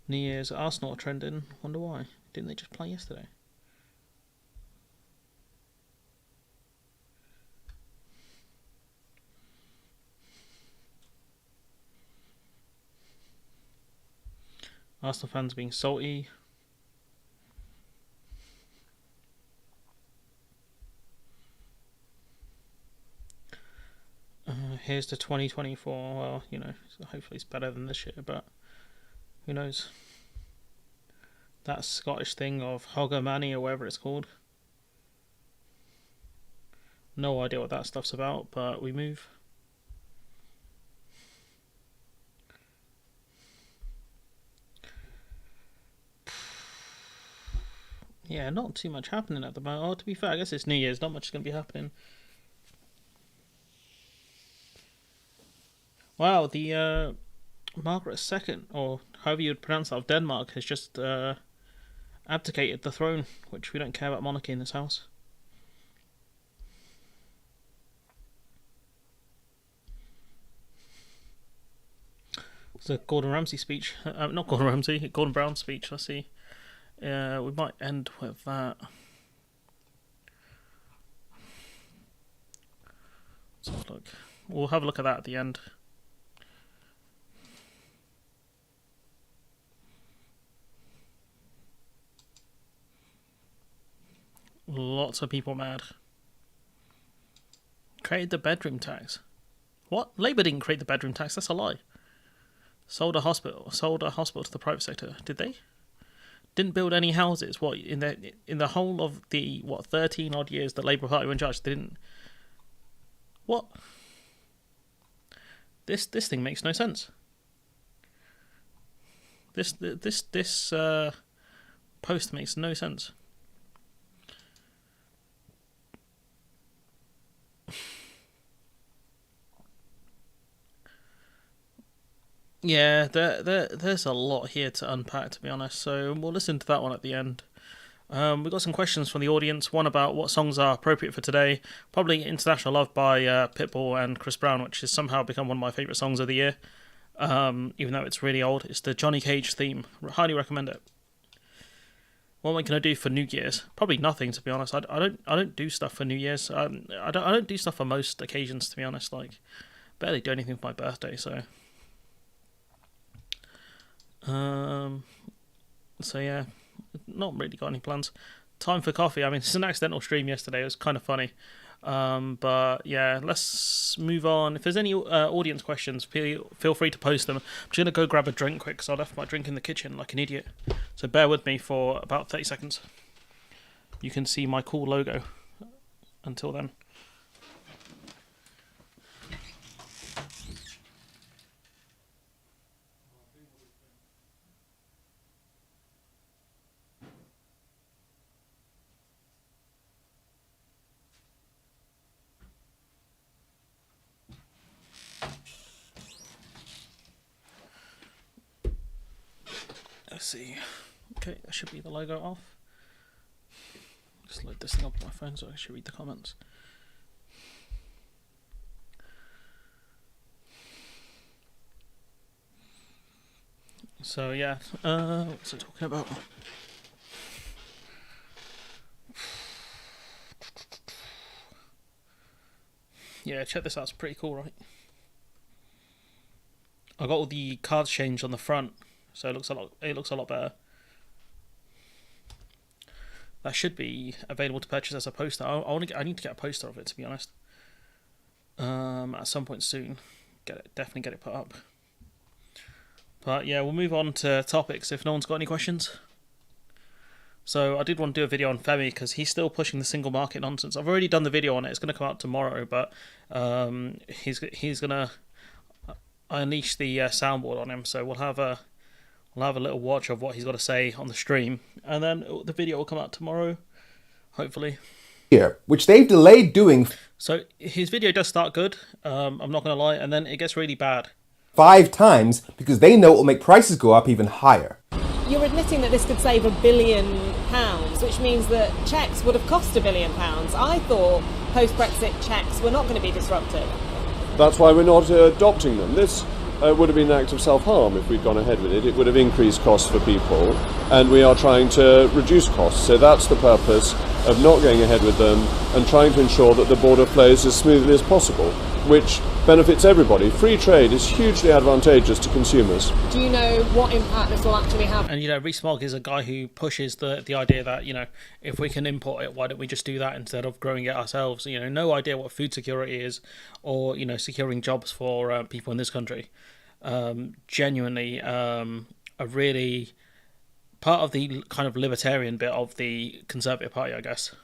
New Year's Arsenal are trending. Wonder why. Didn't they just play yesterday? Arsenal fans being salty. Here's the 2024. Well, you know, hopefully it's better than this year, but who knows? That Scottish thing of Hoggermanny or whatever it's called. No idea what that stuff's about, but we move. Yeah, not too much happening at the moment. Oh, to be fair, I guess it's New Year's. Not much is going to be happening. Wow, the Margaret II, or however you would pronounce that, of Denmark, has just abdicated the throne, which we don't care about monarchy in this house. It's a Gordon Ramsay speech. Not Gordon Ramsay, Gordon Brown speech. Let's see. We might end with that. Let's have a look. We'll have a look at that at the end. Lots of people mad. Created the bedroom tax. What? Labour didn't create the bedroom tax. That's a lie. Sold a hospital to the private sector. Did they? Didn't build any houses. What, in the whole of the 13 odd years the Labour Party were in charge, they didn't. What? This thing makes no sense. This post makes no sense. Yeah, there's a lot here to unpack, to be honest, so we'll listen to that one at the end. We've got some questions from the audience, one about what songs are appropriate for today. Probably International Love by Pitbull and Chris Brown, which has somehow become one of my favourite songs of the year, even though it's really old. It's the Johnny Cage theme. Highly recommend it. What am I going to do for New Year's? Probably nothing, to be honest. I don't do stuff for New Year's. I don't do stuff for most occasions, to be honest. Like, barely do anything for my birthday, so... So yeah, not really got any plans. Time for coffee. I mean, it's an accidental stream yesterday. It was kind of funny. But yeah, let's move on. If there's any audience questions, feel free to post them. I'm just gonna go grab a drink quick because I left my drink in the kitchen like an idiot. So bear with me for about 30 seconds. You can see my cool logo. Until then. Let's see. Okay, that should be the logo off. Just load this thing up on my phone so I should read the comments. So yeah, what's it talking about? Yeah, check this out. It's pretty cool, right? I got all the cards changed on the front. So it looks a lot better. That should be available to purchase as a poster. I need to get a poster of it, to be honest. At some point soon, definitely get it put up. But yeah, we'll move on to topics if no one's got any questions. So I did want to do a video on Femi because he's still pushing the single market nonsense. I've already done the video on it. It's going to come out tomorrow, but he's gonna unleash the soundboard on him. So we'll have a little watch of what he's got to say on the stream, and then the video will come out tomorrow, hopefully. Here, which they've delayed doing. So his video does start good, I'm not going to lie, and then it gets really bad. 5 times because they know it will make prices go up even higher. You're admitting that this could save £1 billion, which means that checks would have cost £1 billion. I thought post-Brexit checks were not going to be disrupted. That's why we're not adopting them. This it would have been an act of self-harm if we'd gone ahead with it. It would have increased costs for people, and we are trying to reduce costs. So that's the purpose of not going ahead with them and trying to ensure that the border flows as smoothly as possible, which benefits everybody. Free trade is hugely advantageous to consumers. Do you know what impact this will actually have? And, Rees-Mogg is a guy who pushes the idea that, if we can import it, why don't we just do that instead of growing it ourselves? No idea what food security is or, securing jobs for people in this country. Genuinely, a really part of the kind of libertarian bit of the Conservative Party, I guess.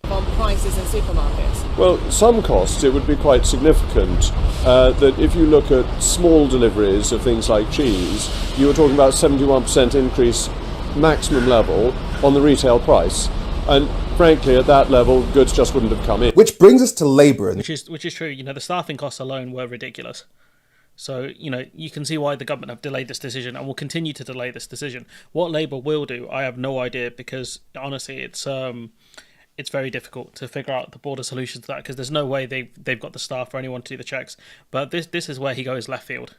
On prices in supermarkets? Well, some costs it would be quite significant. That if you look at small deliveries of things like cheese, you were talking about 71% increase maximum level on the retail price. And frankly, at that level, goods just wouldn't have come in. Which brings us to Labour. Which is true. The staffing costs alone were ridiculous. So, you can see why the government have delayed this decision and will continue to delay this decision. What Labour will do, I have no idea, because honestly, it's very difficult to figure out the border solution to that, because there's no way they've got the staff or anyone to do the checks. But this is where he goes left field.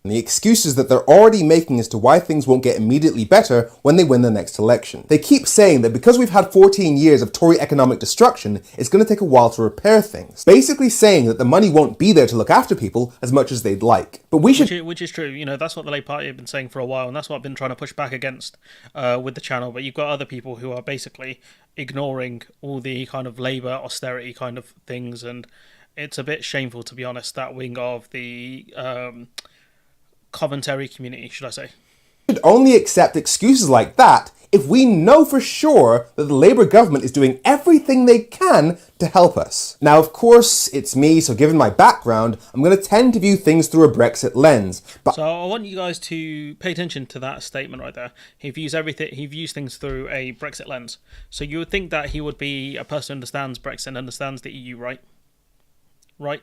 And the excuses that they're already making as to why things won't get immediately better when they win the next election. They keep saying that because we've had 14 years of Tory economic destruction, it's going to take a while to repair things. Basically saying that the money won't be there to look after people as much as they'd like. But we should... Which is true. That's what the Labour Party have been saying for a while, and that's what I've been trying to push back against with the channel. But you've got other people who are basically ignoring all the kind of Labour austerity kind of things, and it's a bit shameful, to be honest, that wing of the... commentary community, should I say. We should only accept excuses like that if we know for sure that the Labour government is doing everything they can to help us. Now, of course, it's me, so given my background, I'm going to tend to view things through a Brexit lens. But so I want you guys to pay attention to that statement right there. He views things through a Brexit lens. So you would think that he would be a person who understands Brexit and understands the EU, right? Right?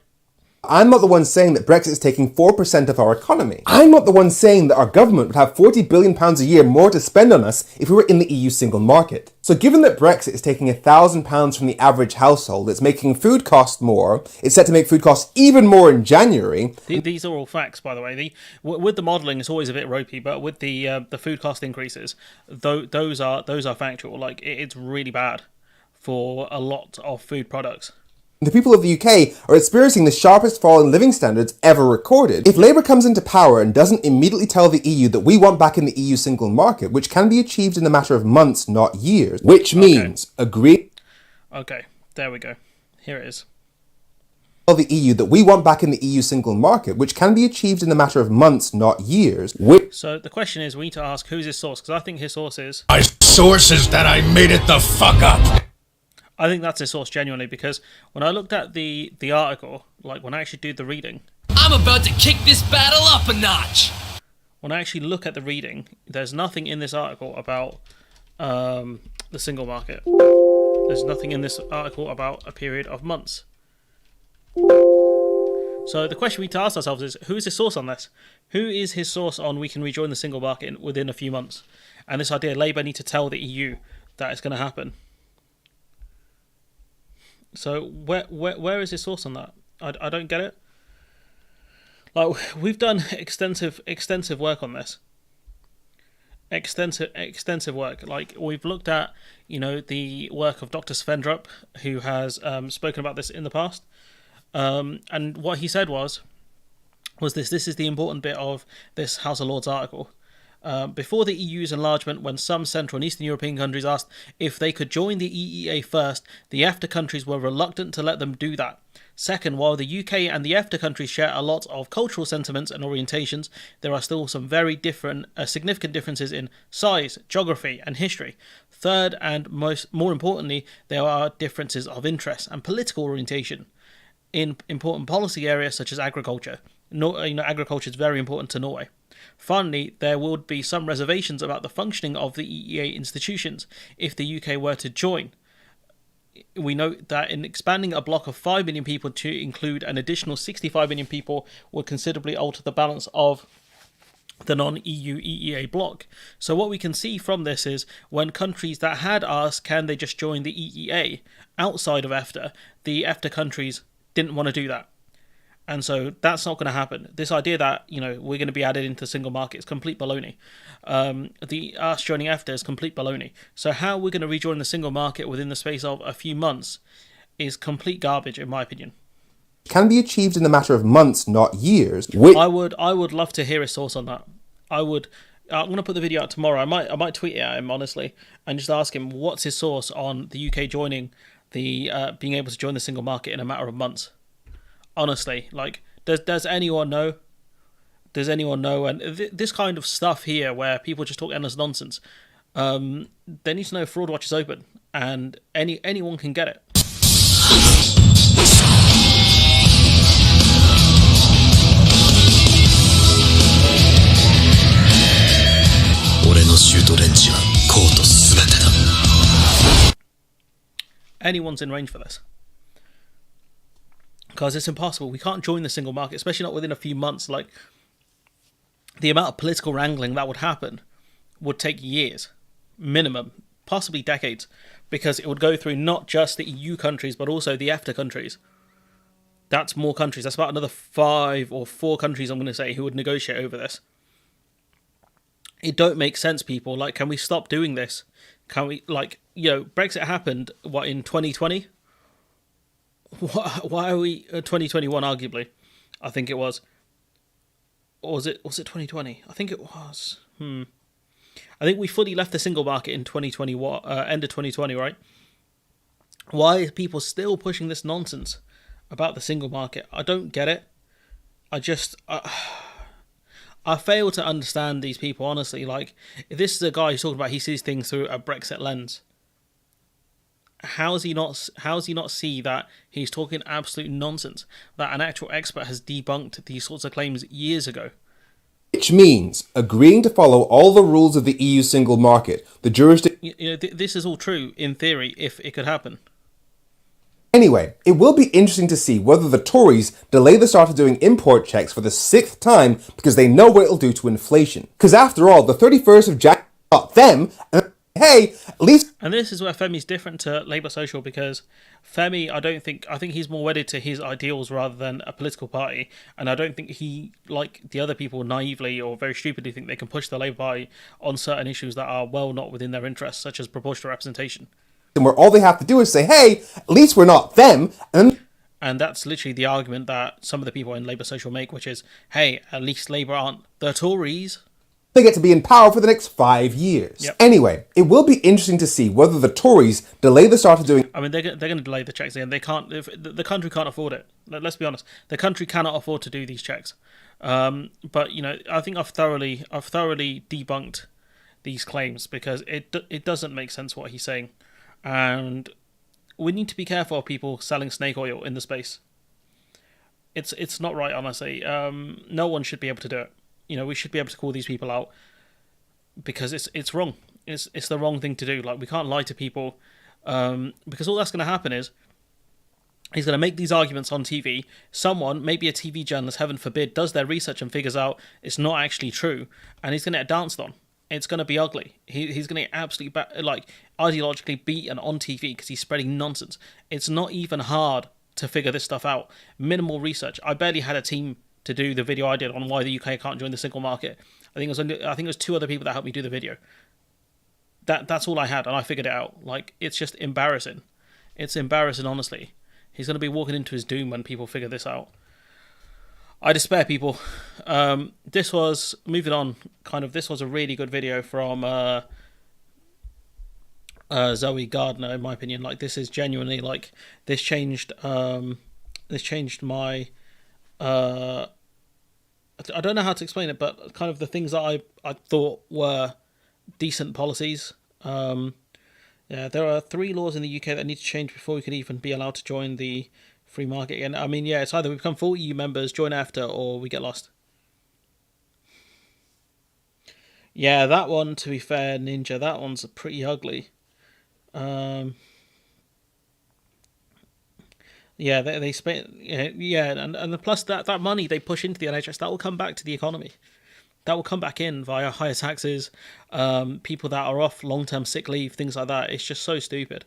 I'm not the one saying that Brexit is taking 4% of our economy. I'm not the one saying that our government would have £40 billion a year more to spend on us if we were in the EU single market. So given that Brexit is taking £1,000 from the average household, it's making food cost more, it's set to make food costs even more in January. These are all facts, by the way. With the modelling, it's always a bit ropey, but with the food cost increases, those are factual. Like, it's really bad for a lot of food products. The people of the UK are experiencing the sharpest fall in living standards ever recorded. If Labour comes into power and doesn't immediately tell the EU that we want back in the EU single market, which can be achieved in a matter of months, not years, which means agree... Okay, there we go. Here it is. Tell the EU that we want back in the EU single market, which can be achieved in a matter of months, not years. So the question is, we need to ask, who's his source? Because I think his source is... My source is that I made it the fuck up. I think that's his source, genuinely, because when I looked at the article, like when I actually do the reading... I'm about to kick this battle up a notch! When I actually look at the reading, there's nothing in this article about the single market. There's nothing in this article about a period of months. So the question we need to ask ourselves is, who is his source on this? Who is his source on we can rejoin the single market within a few months? And this idea, Labour need to tell the EU that it's going to happen. So where is his source on that? I don't get it. Like, we've done extensive work on this. Extensive work. Like, we've looked at, the work of Dr. Svendrup, who has spoken about this in the past. And what he said was this is the important bit of this House of Lords article. Before the EU's enlargement, when some Central and Eastern European countries asked if they could join the EEA first, the EFTA countries were reluctant to let them do that. Second, while the UK and the EFTA countries share a lot of cultural sentiments and orientations, there are still some very significant differences in size, geography, and history. Third, and more importantly, there are differences of interest and political orientation in important policy areas such as agriculture. Agriculture is very important to Norway. Finally, there would be some reservations about the functioning of the EEA institutions if the UK were to join. We note that in expanding a bloc of 5 million people to include an additional 65 million people would considerably alter the balance of the non-EU EEA bloc. So what we can see from this is when countries that had asked can they just join the EEA outside of EFTA, the EFTA countries didn't want to do that. And so that's not going to happen. This idea that, we're going to be added into the single market is complete baloney. The us joining EFTA is complete baloney. So how we're going to rejoin the single market within the space of a few months is complete garbage, in my opinion. Can be achieved in a matter of months, not years. I would love to hear his source on that. I'm going to put the video out tomorrow. I might tweet it at him, honestly, and just ask him what's his source on the UK joining the being able to join the single market in a matter of months. Honestly, like, does anyone know? Does anyone know? And this kind of stuff here, where people just talk endless nonsense, they need to know Fraud Watch is open, and anyone can get it. Anyone's in range for this. Because it's impossible. We can't join the single market, especially not within a few months. Like, the amount of political wrangling that would happen would take years, minimum, possibly decades, because it would go through not just the EU countries, but also the EFTA countries. That's more countries. That's about another 5 or 4 countries, I'm going to say, who would negotiate over this. It don't make sense, people. Like, can we stop doing this? Can we, Brexit happened, in 2020? Why are we 2021? Arguably, I think it was. Or was it 2020? I think it was. I think we fully left the single market in 2021, end of 2020, right? Why are people still pushing this nonsense about the single market? I don't get it. I fail to understand these people, honestly. Like, if this is a guy who's talking about he sees things through a Brexit lens, how does he not see that he's talking absolute nonsense, that an actual expert has debunked these sorts of claims years ago? Which means agreeing to follow all the rules of the EU single market, the jurisdiction... This is all true, in theory, if it could happen. Anyway, it will be interesting to see whether the Tories delay the start of doing import checks for the 6th time because they know what it'll do to inflation. Because after all, the 31st of January got them, and hey, at least... And this is where Femi's different to Labour Social, because Femi, I think he's more wedded to his ideals rather than a political party, and I don't think he, like the other people, naively or very stupidly think they can push the Labour Party on certain issues that are well not within their interests, such as proportional representation. Where all they have to do is say, hey, at least we're not them, and that's literally the argument that some of the people in Labour Social make, which is, hey, at least Labour aren't the Tories. They get to be in power for the next 5 years. Yep. Anyway, it will be interesting to see whether the Tories delay the start of doing... I mean, they're going to delay the checks again. They can't. The country can't afford it. Let's be honest. The country cannot afford to do these checks. But I think I've thoroughly debunked these claims, because it doesn't make sense what he's saying, and we need to be careful of people selling snake oil in the space. It's not right, honestly. No one should be able to do it. We should be able to call these people out, because it's wrong. It's the wrong thing to do. Like, we can't lie to people, because all that's going to happen is he's going to make these arguments on TV. Someone, maybe a TV journalist, heaven forbid, does their research and figures out it's not actually true, and he's going to get danced on. It's going to be ugly. He's going to get absolutely ideologically beaten on TV because he's spreading nonsense. It's not even hard to figure this stuff out. Minimal research. I barely had a team to do the video I did on why the UK can't join the single market. I think it was 2 other people that helped me do the video. That's all I had, and I figured it out. Like, it's just embarrassing. It's embarrassing, honestly. He's going to be walking into his doom when people figure this out. I despair, people. This was, moving on, this was a really good video from Zoe Gardner, in my opinion. Like, this is genuinely, this changed my... I don't know how to explain it, but kind of the things that I thought were decent policies. There are 3 laws in the UK that need to change before we could even be allowed to join the free market again. I mean, it's either we become full EU members, join after, or we get lost. Yeah, that one, to be fair, Ninja, that one's pretty ugly. They spend, and plus that money they push into the NHS, that will come back to the economy. That will come back in via higher taxes, people that are off long-term sick leave, things like that. It's just so stupid.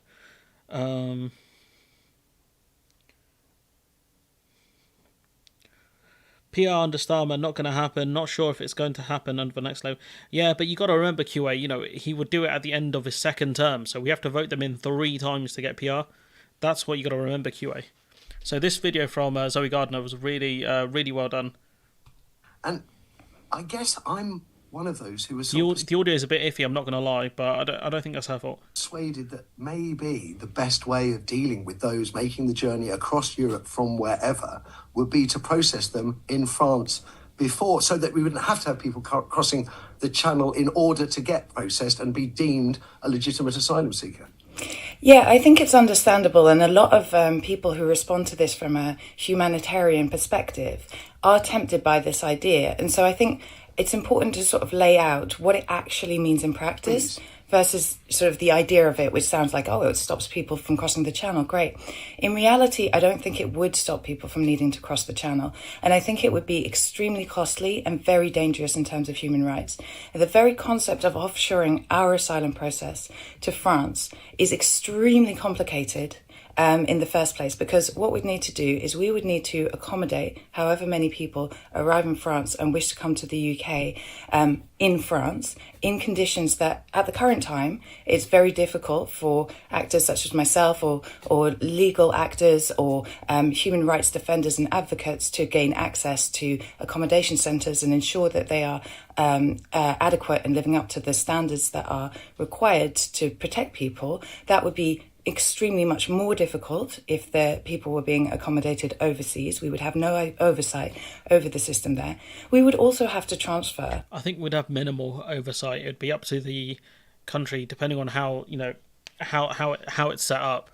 PR under Starmer, not going to happen. Not sure if it's going to happen under the next level. Yeah, but you got to remember, QA, you know, he would do it at the end of his second term, so we have to vote them in 3 times to get PR. That's what you got to remember, QA. So this video from Zoe Gardner was really, really well done. And I guess I'm one of those who was The audio is a bit iffy, I'm not going to lie, but I don't think that's her fault. persuaded that maybe the best way of dealing with those making the journey across Europe from wherever would be to process them in France before, so that we wouldn't have to have people crossing the channel in order to get processed and be deemed a legitimate asylum seeker. Yeah, I think it's understandable, and a lot of people who respond to this from a humanitarian perspective are tempted by this idea. And so I think it's important to sort of lay out what it actually means in practice versus sort of the idea of it, which sounds like, oh, it stops people from crossing the channel. Great. In reality, I don't think it would stop people from needing to cross the channel. And I think it would be extremely costly and very dangerous in terms of human rights. And the very concept of offshoring our asylum process to France is extremely complicated in the first place, because what we'd need to do is we would need to accommodate however many people arrive in France and wish to come to the UK in France in conditions that at the current time it's very difficult for actors such as myself or legal actors or human rights defenders and advocates to gain access to accommodation centres and ensure that they are adequate and living up to the standards that are required to protect people. That would be extremely much more difficult if the people were being accommodated overseas. We would have no oversight over the system there. We would also have to transfer. I think we'd have minimal oversight. It'd be up to the country, depending on how, you know, how it's set up.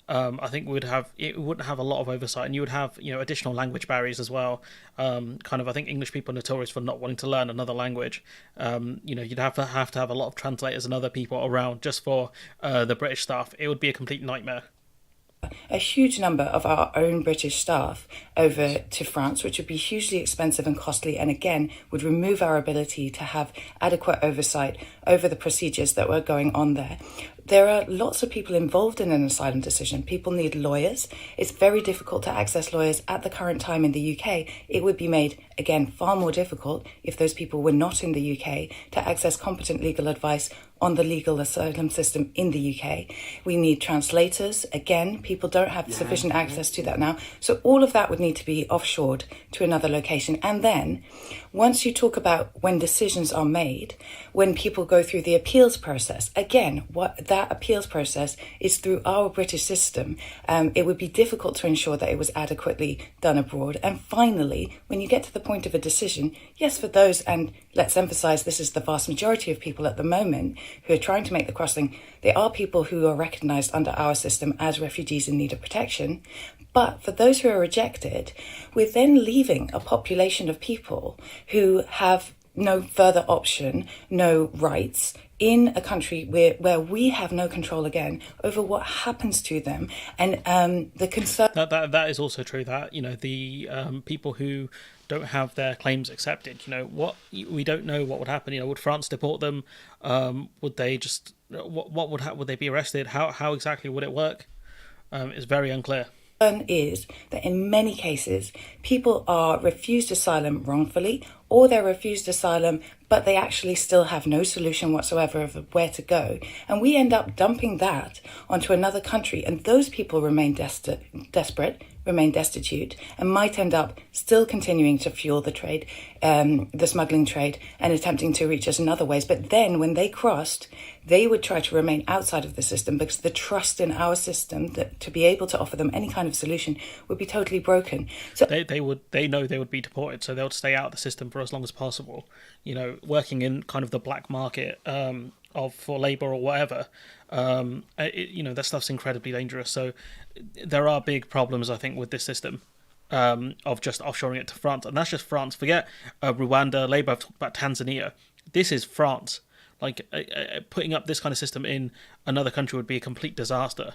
I think it wouldn't have a lot of oversight, and you would have, you know, additional language barriers as well. I think English people are notorious for not wanting to learn another language. You know, you'd have to have a lot of translators and other people around just for the British staff. It would be a complete nightmare. A huge number of our own British staff over to France, which would be hugely expensive and costly, and again would remove our ability to have adequate oversight over the procedures that were going on there. There are lots of people involved in an asylum decision. People need lawyers. It's very difficult to access lawyers at the current time in the UK. It would be made, again, far more difficult if those people were not in the UK to access competent legal advice on the legal asylum system in the UK. We need translators. Again, people don't have sufficient access to that now. So all of that would need to be offshored to another location. And then once you talk about when decisions are made, when people go through the appeals process, again, what that appeals process is through our British system. It would be difficult to ensure that it was adequately done abroad. And finally, when you get to the point of a decision, yes, for those, and let's emphasize this is the vast majority of people at the moment who are trying to make the crossing, they are people who are recognised under our system as refugees in need of protection. But for those who are rejected, we're then leaving a population of people who have no further option, no rights in a country where we have no control again over what happens to them. And the concern that is also true, that, you know, the people who don't have their claims accepted, you know, we don't know what would happen. You know, would France deport them? Would they just what would they be arrested? How exactly would it work? It's very unclear. Is that in many cases people are refused asylum wrongfully, or they're refused asylum but they actually still have no solution whatsoever of where to go, and we end up dumping that onto another country, and those people remain desperate, remain destitute, and might end up still continuing to fuel the trade, the smuggling trade, and attempting to reach us in other ways. But then when they crossed, they would try to remain outside of the system because the trust in our system that to be able to offer them any kind of solution would be totally broken. So they know they would be deported, so they would stay out of the system for as long as possible. You know, working in kind of the black market for labour or whatever. You know, that stuff's incredibly dangerous. So there are big problems, I think, with this system of just offshoring it to France, and that's just France. Forget Rwanda, Labour. I've talked about Tanzania. This is France. Like putting up this kind of system in another country would be a complete disaster.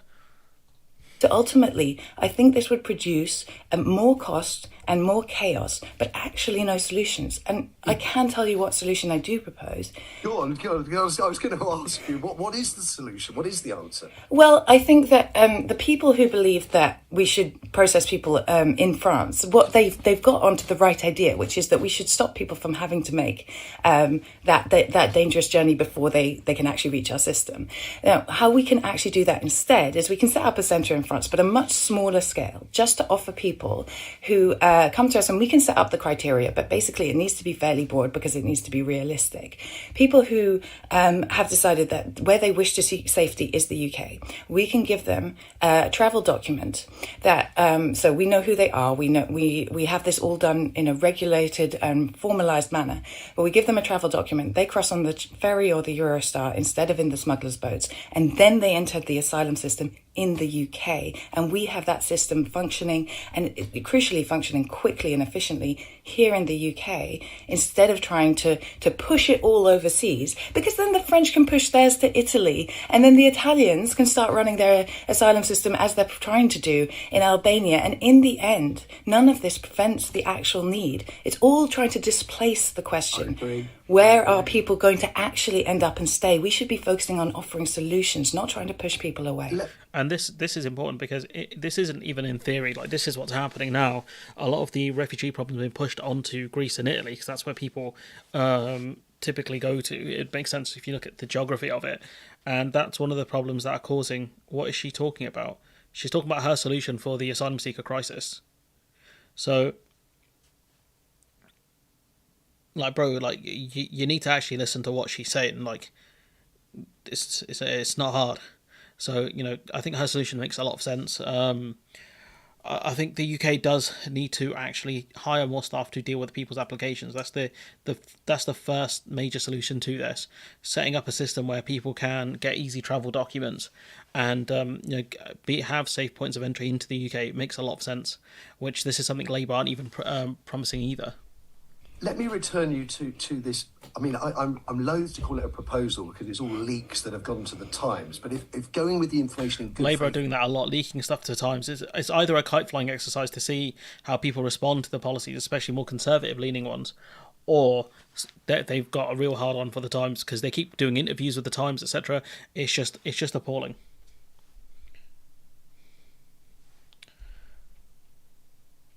So ultimately, I think this would produce more cost and more chaos, but actually no solutions. And I can tell you what solution I do propose. Go on. I was going to ask you, what is the solution? What is the answer? Well, I think that the people who believe that we should process people in France, what they've got onto the right idea, which is that we should stop people from having to make that dangerous journey before they can actually reach our system. Now, how we can actually do that instead is we can set up a centre in France, but a much smaller scale, just to offer people who come to us, and we can set up the criteria, but basically it needs to be fairly broad because it needs to be realistic. People who have decided that where they wish to seek safety is the UK, we can give them a travel document that so we know who they are. We know we have this all done in a regulated and formalised manner. But we give them a travel document. They cross on the ferry or the Eurostar instead of in the smugglers' boats, and then they enter the asylum system in the UK, and we have that system functioning, and crucially functioning quickly and efficiently here in the UK, instead of trying to push it all overseas, because then the French can push theirs to Italy, and then the Italians can start running their asylum system as they're trying to do in Albania, and in the end, none of this prevents the actual need. It's all trying to displace the question. Where are people going to actually end up and stay? We should be focusing on offering solutions, not trying to push people away. And this is important because this isn't even in theory. Like, this is what's happening now. A lot of the refugee problems have been pushed onto Greece and Italy because that's where people typically go to. It makes sense if you look at the geography of it. And that's one of the problems that are causing... What is she talking about? She's talking about her solution for the asylum seeker crisis. So... Like, bro, like, you need to actually listen to what she's saying. Like, it's not hard. So, you know, I think her solution makes a lot of sense. I think the UK does need to actually hire more staff to deal with people's applications. That's the first major solution to this. Setting up a system where people can get easy travel documents and have safe points of entry into the UK makes a lot of sense. Which this is something Labour aren't even promising either. Let me return you to this. I mean, I'm loath to call it a proposal because it's all leaks that have gone to the Times. But if going with the information in good Labour are faith, doing that a lot, leaking stuff to the Times. It's either a kite-flying exercise to see how people respond to the policies, especially more conservative-leaning ones, or they've got a real hard-on for the Times because they keep doing interviews with the Times, etc. It's just appalling.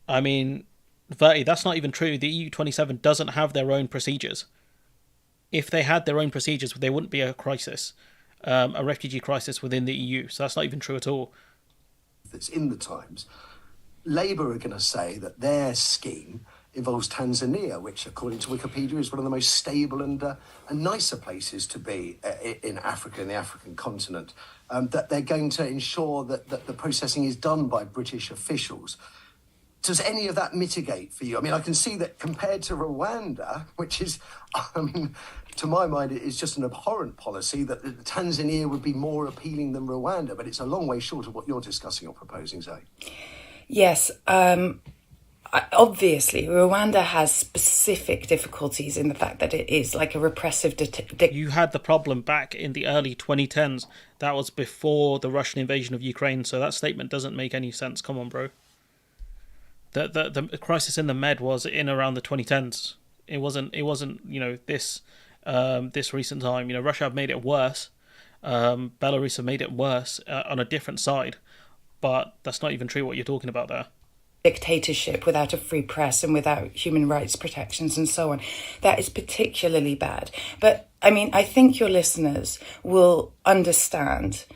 I mean... Verti, that's not even true. The EU27 doesn't have their own procedures. If they had their own procedures, there wouldn't be a crisis, a refugee crisis within the EU. So that's not even true at all. That's in the Times. Labour are going to say that their scheme involves Tanzania, which, according to Wikipedia, is one of the most stable and nicer places to be in Africa, in the African continent. That they're going to ensure that the processing is done by British officials. Does any of that mitigate for you? I mean, I can see that compared to Rwanda, which is, I mean, to my mind, it is just an abhorrent policy, that Tanzania would be more appealing than Rwanda, but it's a long way short of what you're discussing or proposing, Zoe. Yes, obviously, Rwanda has specific difficulties in the fact that it is like a repressive You had the problem back in the early 2010s. That was before the Russian invasion of Ukraine, so that statement doesn't make any sense. Come on, bro. The crisis in the Med was in around the 2010s. It wasn't this recent time. You know, Russia have made it worse. Belarus have made it worse on a different side, but that's not even true what you're talking about there. Dictatorship without a free press and without human rights protections and so on. That is particularly bad. But I mean, I think your listeners will understand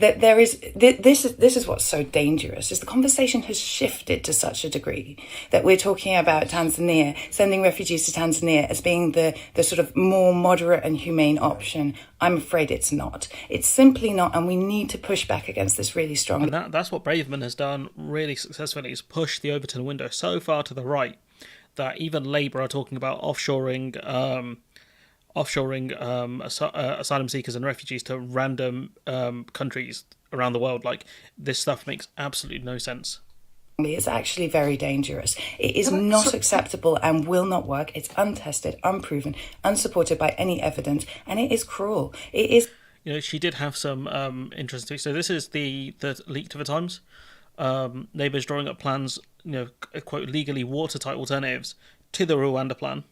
that there is this is what's so dangerous, is the conversation has shifted to such a degree that we're talking about Tanzania, sending refugees to Tanzania as being the sort of more moderate and humane option. I'm afraid it's not. It's simply not, and we need to push back against this really strongly. And that's what Braverman has done really successfully, is push the Overton window so far to the right that even Labour are talking about offshoring asylum seekers and refugees to random countries around the world. Like, this stuff makes absolutely no sense. It's actually very dangerous. It is not acceptable and will not work. It's untested, unproven, unsupported by any evidence, and it is cruel. It is. She did have some interesting. So this is the leak to the Times. Labour's drawing up plans, quote, legally watertight alternatives to the Rwanda plan.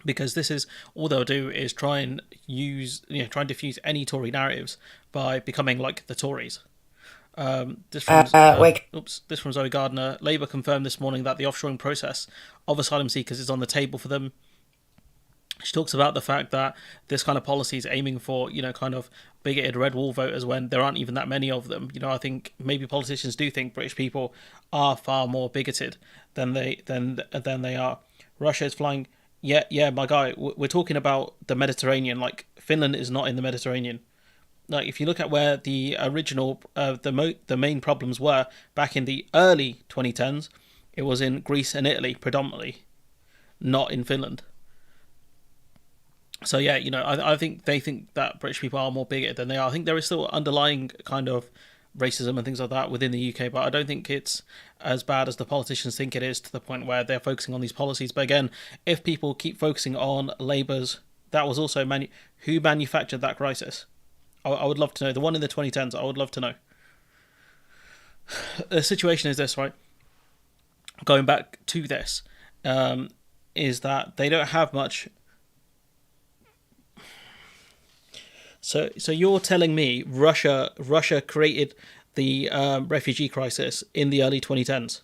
Because this is all they'll do is try and diffuse any Tory narratives by becoming like the Tories. This from Zoe Gardner. Labour confirmed this morning that the offshoring process of asylum seekers is on the table for them. She talks about the fact that this kind of policy is aiming for, kind of bigoted red wall voters when there aren't even that many of them. I think maybe politicians do think British people are far more bigoted than they are. Russia is flying. Yeah, my guy. We're talking about the Mediterranean. Like, Finland is not in the Mediterranean. Like, if you look at where the original, the main problems were back in the early 2010s, it was in Greece and Italy predominantly, not in Finland. So yeah, I think they think that British people are more bigoted than they are. I think there is still underlying kind of racism and things like that within the UK, but I don't think it's as bad as the politicians think it is, to the point where they're focusing on these policies. But again, if people keep focusing on Labour's, that was also who manufactured that crisis. I would love to know. The one in the 2010s, I would love to know. The situation is this, right? Going back to this, is that they don't have much. So you're telling me Russia created the refugee crisis in the early 2010s?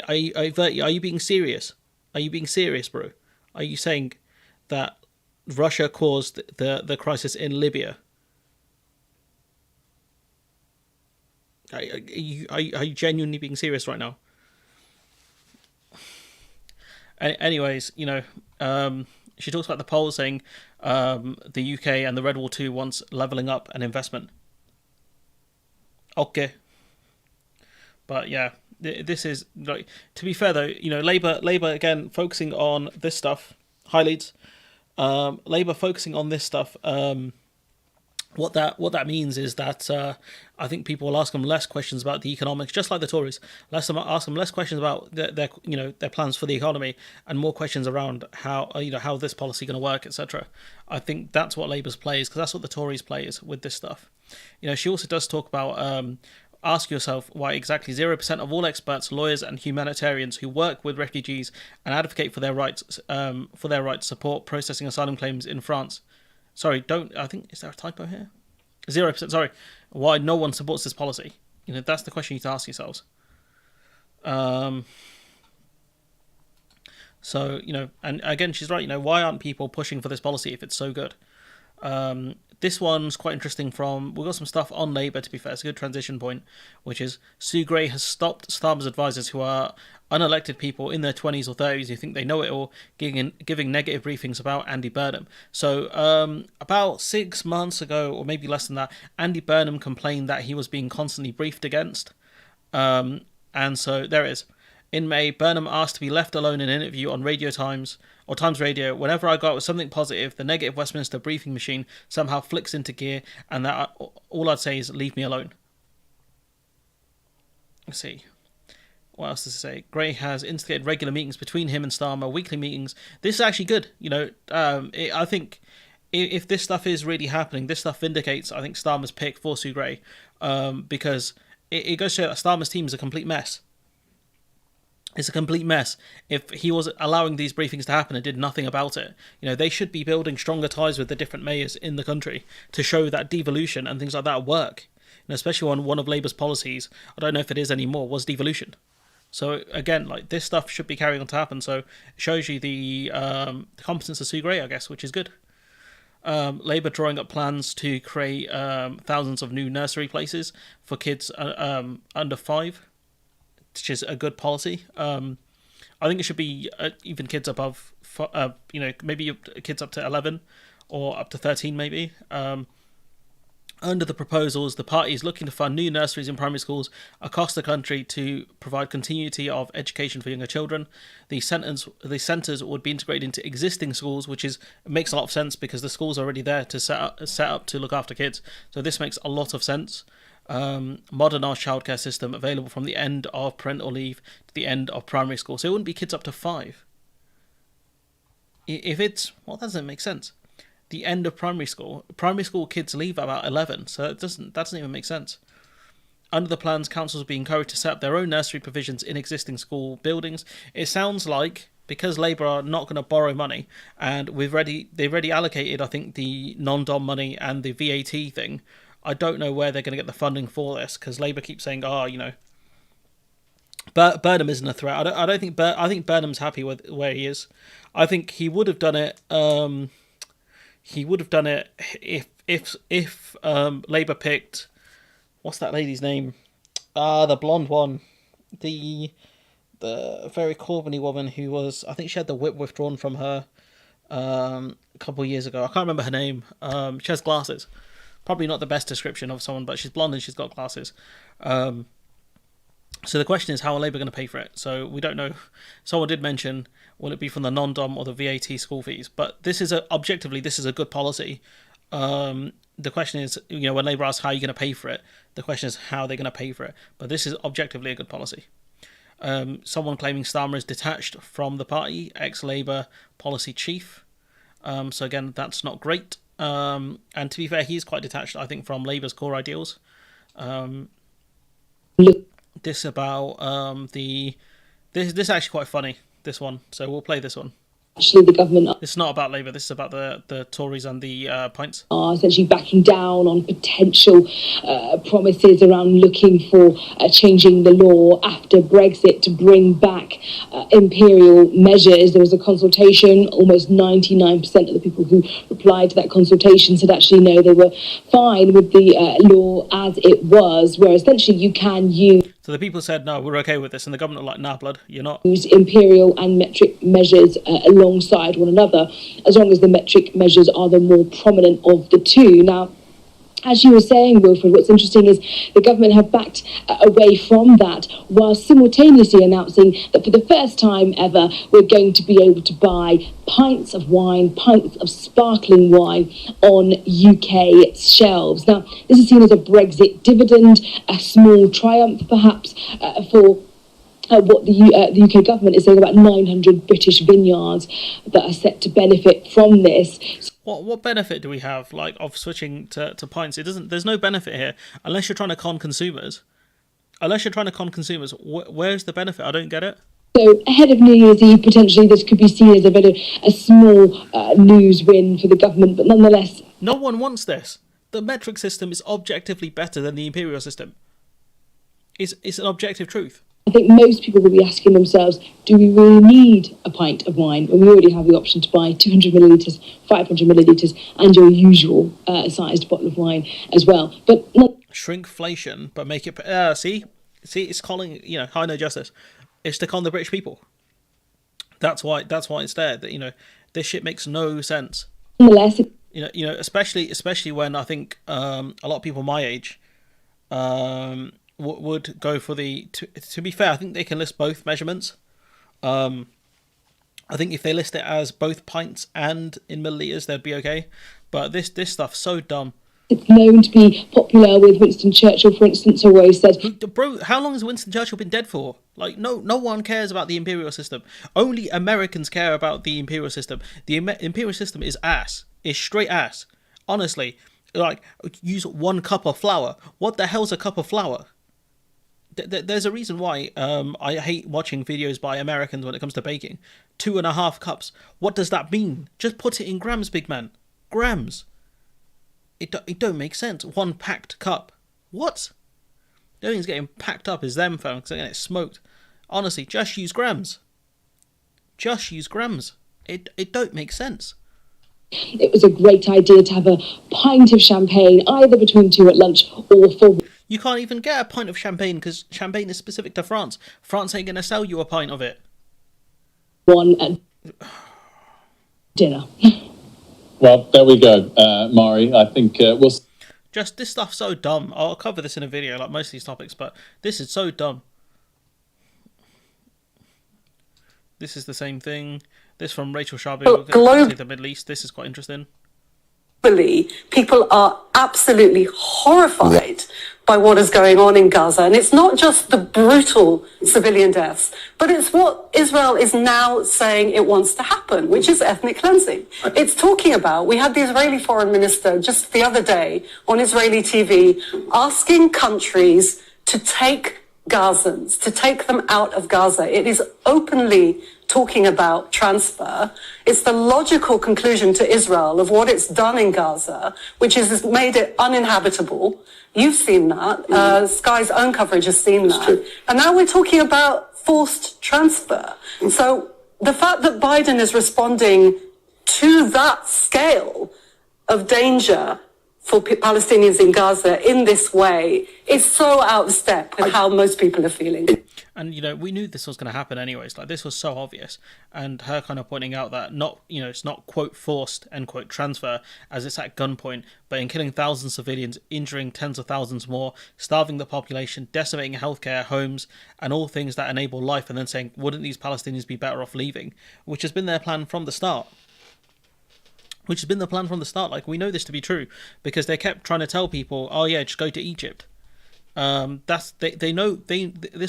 Are you being serious? Are you being serious, bro? Are you saying that Russia caused the crisis in Libya? Are you genuinely being serious right now? Anyways, she talks about the polls saying the UK and the Red Wall 2 wants levelling up and investment. Okay. But yeah, this is, like, to be fair though, Labour again focusing on this stuff. Hi, Leeds. Labour focusing on this stuff. What that means is that I think people will ask them less questions about the economics, just like the Tories. Ask them less questions about their plans for the economy, and more questions around how this policy going to work, etc. I think that's what Labour's play is, because that's what the Tories play is with this stuff. She also does talk about ask yourself why exactly 0% of all experts, lawyers, and humanitarians who work with refugees and advocate for their rights support processing asylum claims in France. Sorry, is there a typo here? 0%, sorry. Why no one supports this policy? That's the question you need to ask yourselves. So, and again, she's right, why aren't people pushing for this policy if it's so good? This one's quite interesting we've got some stuff on Labour, to be fair. It's a good transition point, which is Sue Gray has stopped Starmer's advisors, who are unelected people in their 20s or 30s who think they know it all, giving negative briefings about Andy Burnham. So about 6 months ago, or maybe less than that, Andy Burnham complained that he was being constantly briefed against. And so there it is. In May, Burnham asked to be left alone in an interview on Times Radio. Whenever I go out with something positive, the negative Westminster briefing machine somehow flicks into gear, and that all I'd say is leave me alone. Let's see. What else does it say? Gray has instigated regular meetings between him and Starmer, weekly meetings. This is actually good. I think if this stuff is really happening, this stuff vindicates, I think, Starmer's pick for Sue Gray, because it goes to show that Starmer's team is a complete mess. It's a complete mess. If he was allowing these briefings to happen and did nothing about it, they should be building stronger ties with the different mayors in the country to show that devolution and things like that work. Especially on one of Labour's policies, I don't know if it is anymore, was devolution. So again, this stuff should be carrying on to happen. So it shows you the competence of Sue Gray, I guess, which is good. Labour drawing up plans to create thousands of new nursery places for kids under 5. Which is a good policy. I think it should be even kids above, maybe kids up to 11 or up to 13 maybe. Under the proposals, the party is looking to fund new nurseries in primary schools across the country to provide continuity of education for younger children. The centres would be integrated into existing schools, which makes a lot of sense because the school's already there to set up to look after kids. So this makes a lot of sense. Modernised childcare system available from the end of parental leave to the end of primary school. So it wouldn't be kids up to 5. That doesn't make sense. the end of primary school. Primary school kids leave at about 11, so that doesn't even make sense. Under the plans, councils will be encouraged to set up their own nursery provisions in existing school buildings. It sounds like, because Labour are not going to borrow money, and they've already allocated, I think, the non-dom money and the VAT thing. I don't know where they're going to get the funding for this, because Labour keeps saying, Burnham isn't a threat. I think Burnham's happy with where he is. I think he would have done it. He would have done it if Labour picked, what's that lady's name? The blonde one, the very Corbyn-y woman who was, I think she had the whip withdrawn from her a couple of years ago. I can't remember her name. She has glasses. Probably not the best description of someone, but she's blonde and she's got glasses. So the question is, how are Labour going to pay for it? So we don't know. Someone did mention, will it be from the non-dom or the VAT school fees? But objectively, this is a good policy. The question is, when Labour asks how you're going to pay for it, the question is how they're going to pay for it. But this is objectively a good policy. Someone claiming Starmer is detached from the party, ex-Labour policy chief. So again, that's not great. And to be fair, he's quite detached, I think, from Labour's core ideals. This about this is actually quite funny, this one. So we'll play this one. Actually, the government It's not about Labour. This is about the Tories and the pints. are essentially backing down on potential promises around looking for changing the law after Brexit to bring back imperial measures. There was a consultation. Almost 99% of the people who replied to that consultation said actually no, they were fine with the law as it was, where essentially you can use. So the people said, no, we're okay with this. And the government are like, nah, blood, you're not. Use imperial and metric measures alongside one another, as long as the metric measures are the more prominent of the two. Now, as you were saying, Wilfred, what's interesting is the government have backed away from that, while simultaneously announcing that for the first time ever, we're going to be able to buy pints of wine, pints of sparkling wine on UK shelves. Now, this is seen as a Brexit dividend, a small triumph, perhaps, for what the UK government is saying about 900 British vineyards that are set to benefit from this. What benefit do we have, of switching to pints? There's no benefit here unless you're trying to con consumers. Where's the benefit? I don't get it. So ahead of New Year's Eve, potentially this could be seen as a small news win for the government, but nonetheless. No one wants this. The metric system is objectively better than the imperial system. It's an objective truth. I think most people will be asking themselves, do we really need a pint of wine when we already have the option to buy 200 millilitres, 500 millilitres, and your usual sized bottle of wine as well? But shrinkflation, but make it. See, it's calling high no justice. It's to con the British people. That's why it's there. That this shit makes no sense. Nonetheless, especially when I think a lot of people my age would go for the. To be fair, I think they can list both measurements. I think if they list it as both pints and in millilitres, they'd be okay. But this stuff's so dumb. It's known to be popular with Winston Churchill, for instance, who always said... Bro, how long has Winston Churchill been dead for? No one cares about the imperial system. Only Americans care about the imperial system. The imperial system is ass. It's straight ass. Honestly, use 1 cup of flour. What the hell's a cup of flour? There's a reason why I hate watching videos by Americans when it comes to baking. 2.5 cups. What does that mean? Just put it in grams, big man. Grams. It don't make sense. 1 packed cup. What? The only thing's getting packed up is them, folks. They're getting it smoked. Honestly, just use grams. Just use grams. It don't make sense. It was a great idea to have a pint of champagne, either between 2 at lunch or for... You can't even get a pint of champagne because champagne is specific to France. France ain't going to sell you a pint of it. 1 at dinner. Well, there we go, Mari. I think we'll... Just this stuff's so dumb. I'll cover this in a video, like most of these topics, but this is so dumb. This is the same thing. This from Rachel Sharby. The Middle East. This is quite interesting. People are absolutely horrified by what is going on in Gaza. And it's not just the brutal civilian deaths, but it's what Israel is now saying it wants to happen, which is ethnic cleansing. It's talking about, we had the Israeli foreign minister just the other day on Israeli TV asking countries to take Gazans, to take them out of Gaza. It is openly talking about transfer. It's the logical conclusion to Israel of what it's done in Gaza, which is made it uninhabitable. You've seen that. Sky's own coverage has seen that. And now we're talking about forced transfer. So the fact that Biden is responding to that scale of danger for Palestinians in Gaza in this way is so out of step with how most people are feeling. And, we knew this was going to happen anyways. Like, this was so obvious. And her kind of pointing out that it's not, quote, forced, end quote, transfer, as it's at gunpoint, but in killing thousands of civilians, injuring tens of thousands more, starving the population, decimating healthcare, homes, and all things that enable life, and then saying, wouldn't these Palestinians be better off leaving? Which has been their plan from the start. Like, we know this to be true, because they kept trying to tell people, oh yeah, just go to Egypt. This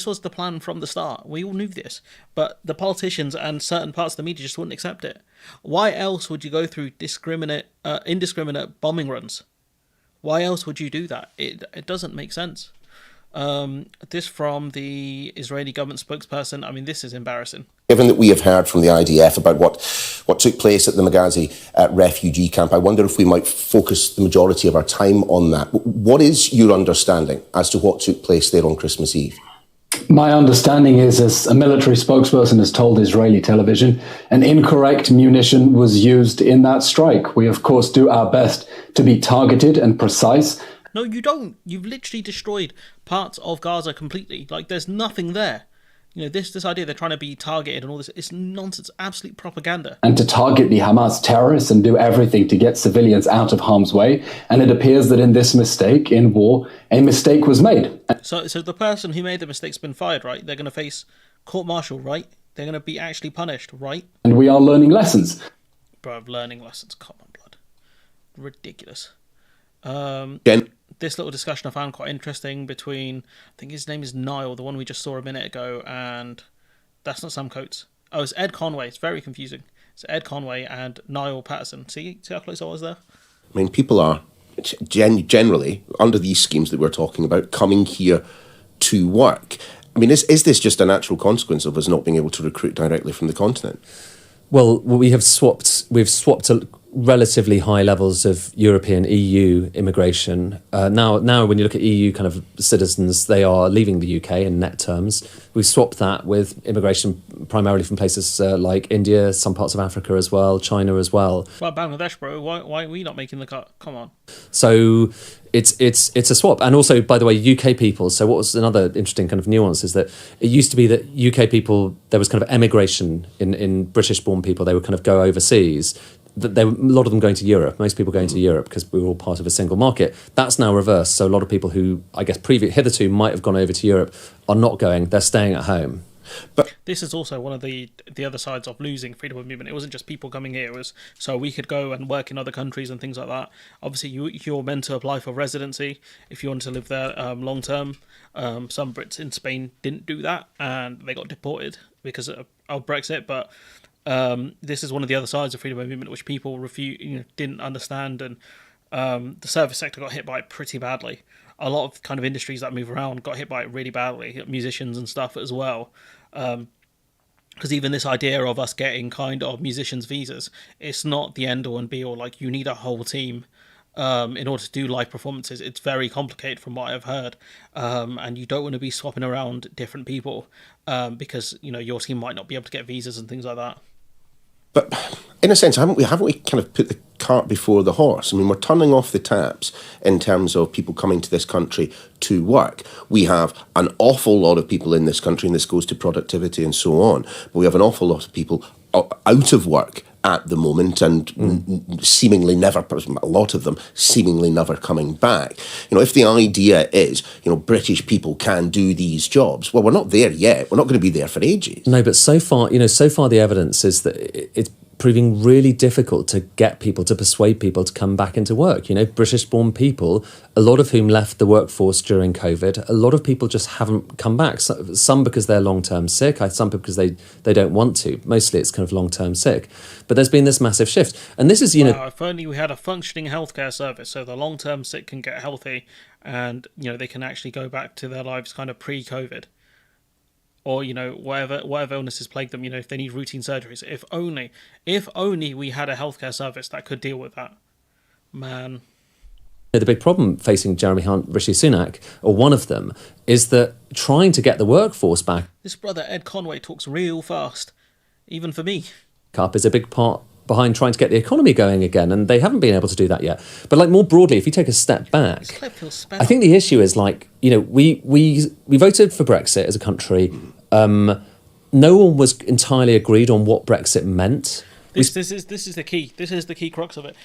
was the plan from the start. We all knew this, but the politicians and certain parts of the media just wouldn't accept it. Why else would you go through indiscriminate bombing runs? Why else would you do that? It doesn't make sense. This from the Israeli government spokesperson. I mean, this is embarrassing. Given that we have heard from the IDF about what took place at the Maghazi refugee camp, I wonder if we might focus the majority of our time on that. What is your understanding as to what took place there on Christmas Eve? My understanding is, as a military spokesperson has told Israeli television, an incorrect munition was used in that strike. We, of course, do our best to be targeted and precise. No, you don't. You've literally destroyed parts of Gaza completely. Like, there's nothing there. This idea they're trying to be targeted and all this, it's nonsense, absolute propaganda. And to target the Hamas terrorists and do everything to get civilians out of harm's way. And it appears that in this mistake, in war, a mistake was made. So the person who made the mistake's been fired, right? They're going to face court-martial, right? They're going to be actually punished, right? And we are learning lessons. Bro, learning lessons, come on, blood. Ridiculous. This little discussion I found quite interesting between, I think his name is Niall, the one we just saw a minute ago, and that's not Sam Coates. Oh, it's Ed Conway. It's very confusing. It's Ed Conway and Niall Patterson. See how close I was there? I mean, people are generally, under these schemes that we're talking about, coming here to work. I mean, is this just a natural consequence of us not being able to recruit directly from the continent? Well, we've swapped relatively high levels of European EU immigration. Now, when you look at EU kind of citizens, they are leaving the UK in net terms. We've swapped that with immigration primarily from places like India, some parts of Africa as well, China as well. Well, Bangladesh, bro, why are we not making the cut? Come on. So it's a swap. And also, by the way, UK people, so what was another interesting kind of nuance is that it used to be that UK people, there was kind of emigration in British-born people, they would kind of go overseas. A lot of them going to Europe, most people going to Europe because we were all part of a single market. That's now reversed. So a lot of people who, I guess, hitherto might have gone over to Europe are not going, they're staying at home. But this is also one of the other sides of losing freedom of movement. It wasn't just people coming here. It was so we could go and work in other countries and things like that. Obviously, you're meant to apply for residency if you want to live there long term. Some Brits in Spain didn't do that and they got deported because of Brexit. But this is one of the other sides of freedom of movement, which people didn't understand, and the service sector got hit by it pretty badly. A lot of kind of industries that move around got hit by it really badly, musicians and stuff as well. Because even this idea of us getting kind of musicians' visas, it's not the end all and be all. Like, you need a whole team in order to do live performances. It's very complicated from what I've heard, and you don't want to be swapping around different people because your team might not be able to get visas and things like that. But in a sense, haven't we kind of put the cart before the horse? I mean, we're turning off the taps in terms of people coming to this country to work. We have an awful lot of people in this country, and this goes to productivity and so on, but we have an awful lot of people out of work at the moment and seemingly never, a lot of them seemingly never coming back. If the idea is, British people can do these jobs, well, we're not there yet. We're not going to be there for ages. No, but so far the evidence is that it's proving really difficult to get people, to persuade people to come back into work. You know, British-born people, a lot of whom left the workforce during COVID, a lot of people just haven't come back. Some because they're long-term sick, some because they don't want to. Mostly it's kind of long-term sick. But there's been this massive shift. And this is, if only we had a functioning healthcare service so the long-term sick can get healthy and, they can actually go back to their lives kind of pre-COVID. Or, whatever illnesses plague them, if they need routine surgeries. If only we had a healthcare service that could deal with that. Man. The big problem facing Jeremy Hunt, Rishi Sunak, or one of them, is that trying to get the workforce back... This brother Ed Conway talks real fast, even for me. ...up is a big part behind trying to get the economy going again, and they haven't been able to do that yet. But more broadly, if you take a step back, I think the issue is we voted for Brexit as a country. No one was entirely agreed on what Brexit meant. This is the key. This is the key crux of it.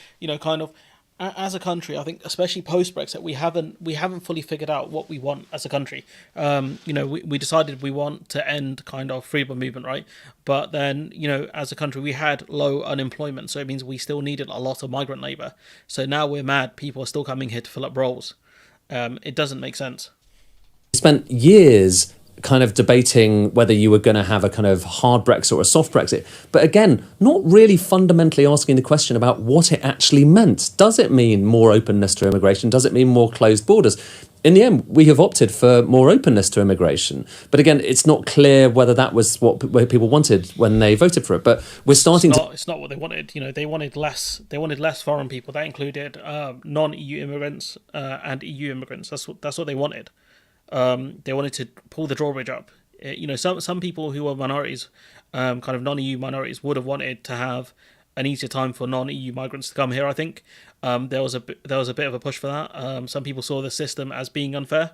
As a country, I think, especially post Brexit, we haven't fully figured out what we want as a country. We decided we want to end kind of freedom of movement, right? But then, as a country, we had low unemployment, so it means we still needed a lot of migrant labour. So now we're mad. People are still coming here to fill up roles. It doesn't make sense. We spent years kind of debating whether you were going to have a kind of hard Brexit or a soft Brexit. But again, not really fundamentally asking the question about what it actually meant. Does it mean more openness to immigration? Does it mean more closed borders? In the end, we have opted for more openness to immigration. But again, it's not clear whether that was what people wanted when they voted for it. But we're starting It's not what they wanted. They wanted less. They wanted less foreign people. That included non-EU immigrants and EU immigrants. That's what they wanted. They wanted to pull the drawbridge up. Some people who were minorities, kind of non-EU minorities, would have wanted to have an easier time for non-EU migrants to come here. I think there was a bit of a push for that. Some people saw the system as being unfair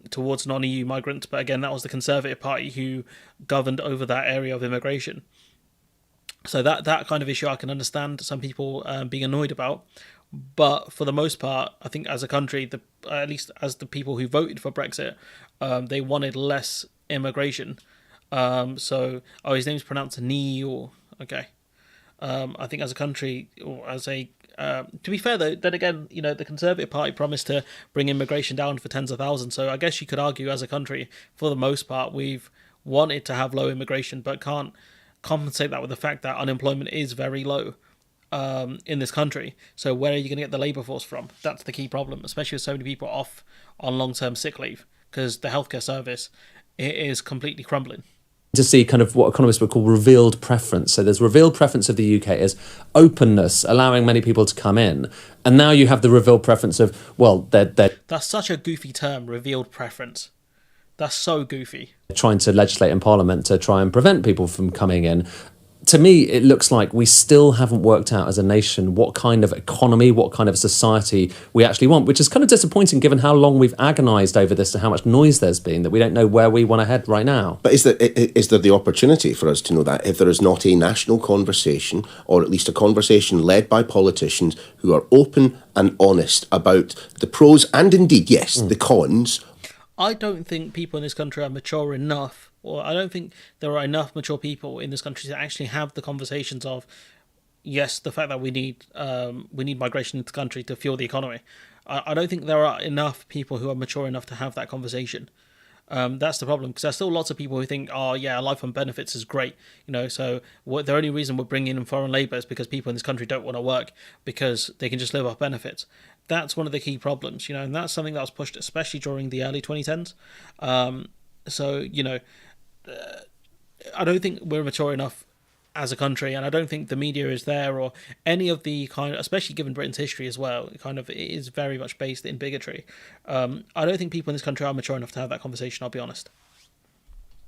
towards non-EU migrants, but again, that was the Conservative Party who governed over that area of immigration. So that kind of issue I can understand some people being annoyed about. But for the most part, I think as a country, at least as the people who voted for Brexit, they wanted less immigration. His name's pronounced Neil. Okay. I think as a country, or as a... to be fair, though, then again, the Conservative Party promised to bring immigration down for tens of thousands. So I guess you could argue as a country, for the most part, we've wanted to have low immigration, but can't compensate that with the fact that unemployment is very low. In this country. So where are you going to get the labour force from? That's the key problem, especially with so many people off on long-term sick leave, because the healthcare service is completely crumbling. To see kind of what economists would call revealed preference. So there's revealed preference of the UK as openness, allowing many people to come in. And now you have the revealed preference of, That's such a goofy term, revealed preference. That's so goofy. Trying to legislate in Parliament to try and prevent people from coming in. To me, it looks like we still haven't worked out as a nation what kind of economy, what kind of society we actually want, which is kind of disappointing given how long we've agonised over this and how much noise there's been, that we don't know where we want to head right now. But is there the opportunity for us to know that if there is not a national conversation, or at least a conversation led by politicians who are open and honest about the pros and indeed, yes, the cons? I don't think people in this country are mature enough, or I don't think there are enough mature people in this country to actually have the conversations of, yes, the fact that we need migration into the country to fuel the economy. I don't think there are enough people who are mature enough to have that conversation. That's the problem, because there's still lots of people who think, oh yeah, life on benefits is great, so the only reason we're bringing in foreign labour is because people in this country don't want to work because they can just live off benefits. That's one of the key problems, and that's something that was pushed especially during the early 2010s. I don't think we're mature enough as a country, and I don't think the media is there, or any of the kind of, especially given Britain's history as well, it is very much based in bigotry. I don't think people in this country are mature enough to have that conversation, I'll be honest.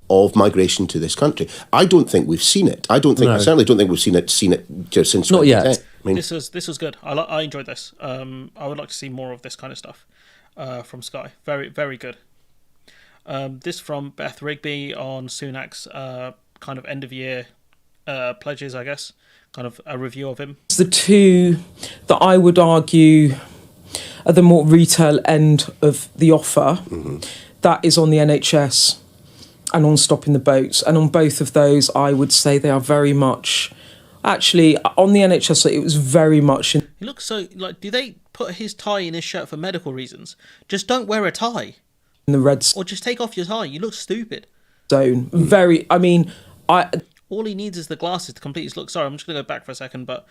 Of migration to this country, I don't think we've seen it. I certainly don't think we've seen it just since. Not yet. I mean, this was good. I enjoyed this. I would like to see more of this kind of stuff from Sky. Very, very good. This from Beth Rigby on Sunak's kind of end of year pledges, I guess. Kind of a review of him. The two that I would argue are the more retail end of the offer. Mm-hmm. That is on the NHS and on stopping the boats. And on both of those, I would say they are very much Actually, on the NHS, it was very much in He looks so like. Do they put his tie in his shirt for medical reasons? Just don't wear a tie, the red or just take off your tie. You look stupid. zone. Very. I mean, All he needs is the glasses to complete his look. Sorry, I'm just gonna go back for a second, but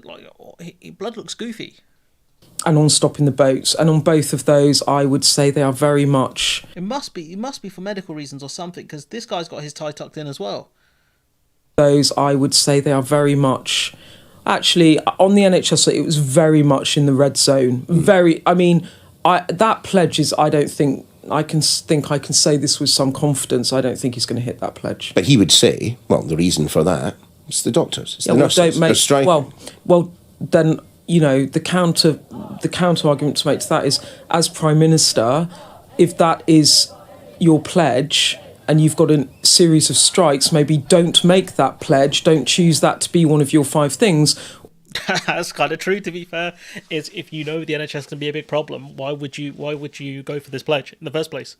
like, blood looks goofy. And on stopping the boats, and on both of those, I would say they are very much. It must be for medical reasons or something, because this guy's got his tie tucked in as well. Those, I would say they are very much. Actually, on the NHS, it was very much in the red zone. Very. I mean, that pledge is. I don't think I can say this with some confidence. I don't think he's going to hit that pledge. But he would say, well, the reason for that is the doctors, it's the nurses, they're striking. Well, then the counter argument to make to that is, as Prime Minister, if that is your pledge and you've got a series of strikes, maybe don't make that pledge. Don't choose that to be one of your 5 things. That's kind of true, to be fair. Is if you know the NHS can be a big problem, why would you go for this pledge in the first place?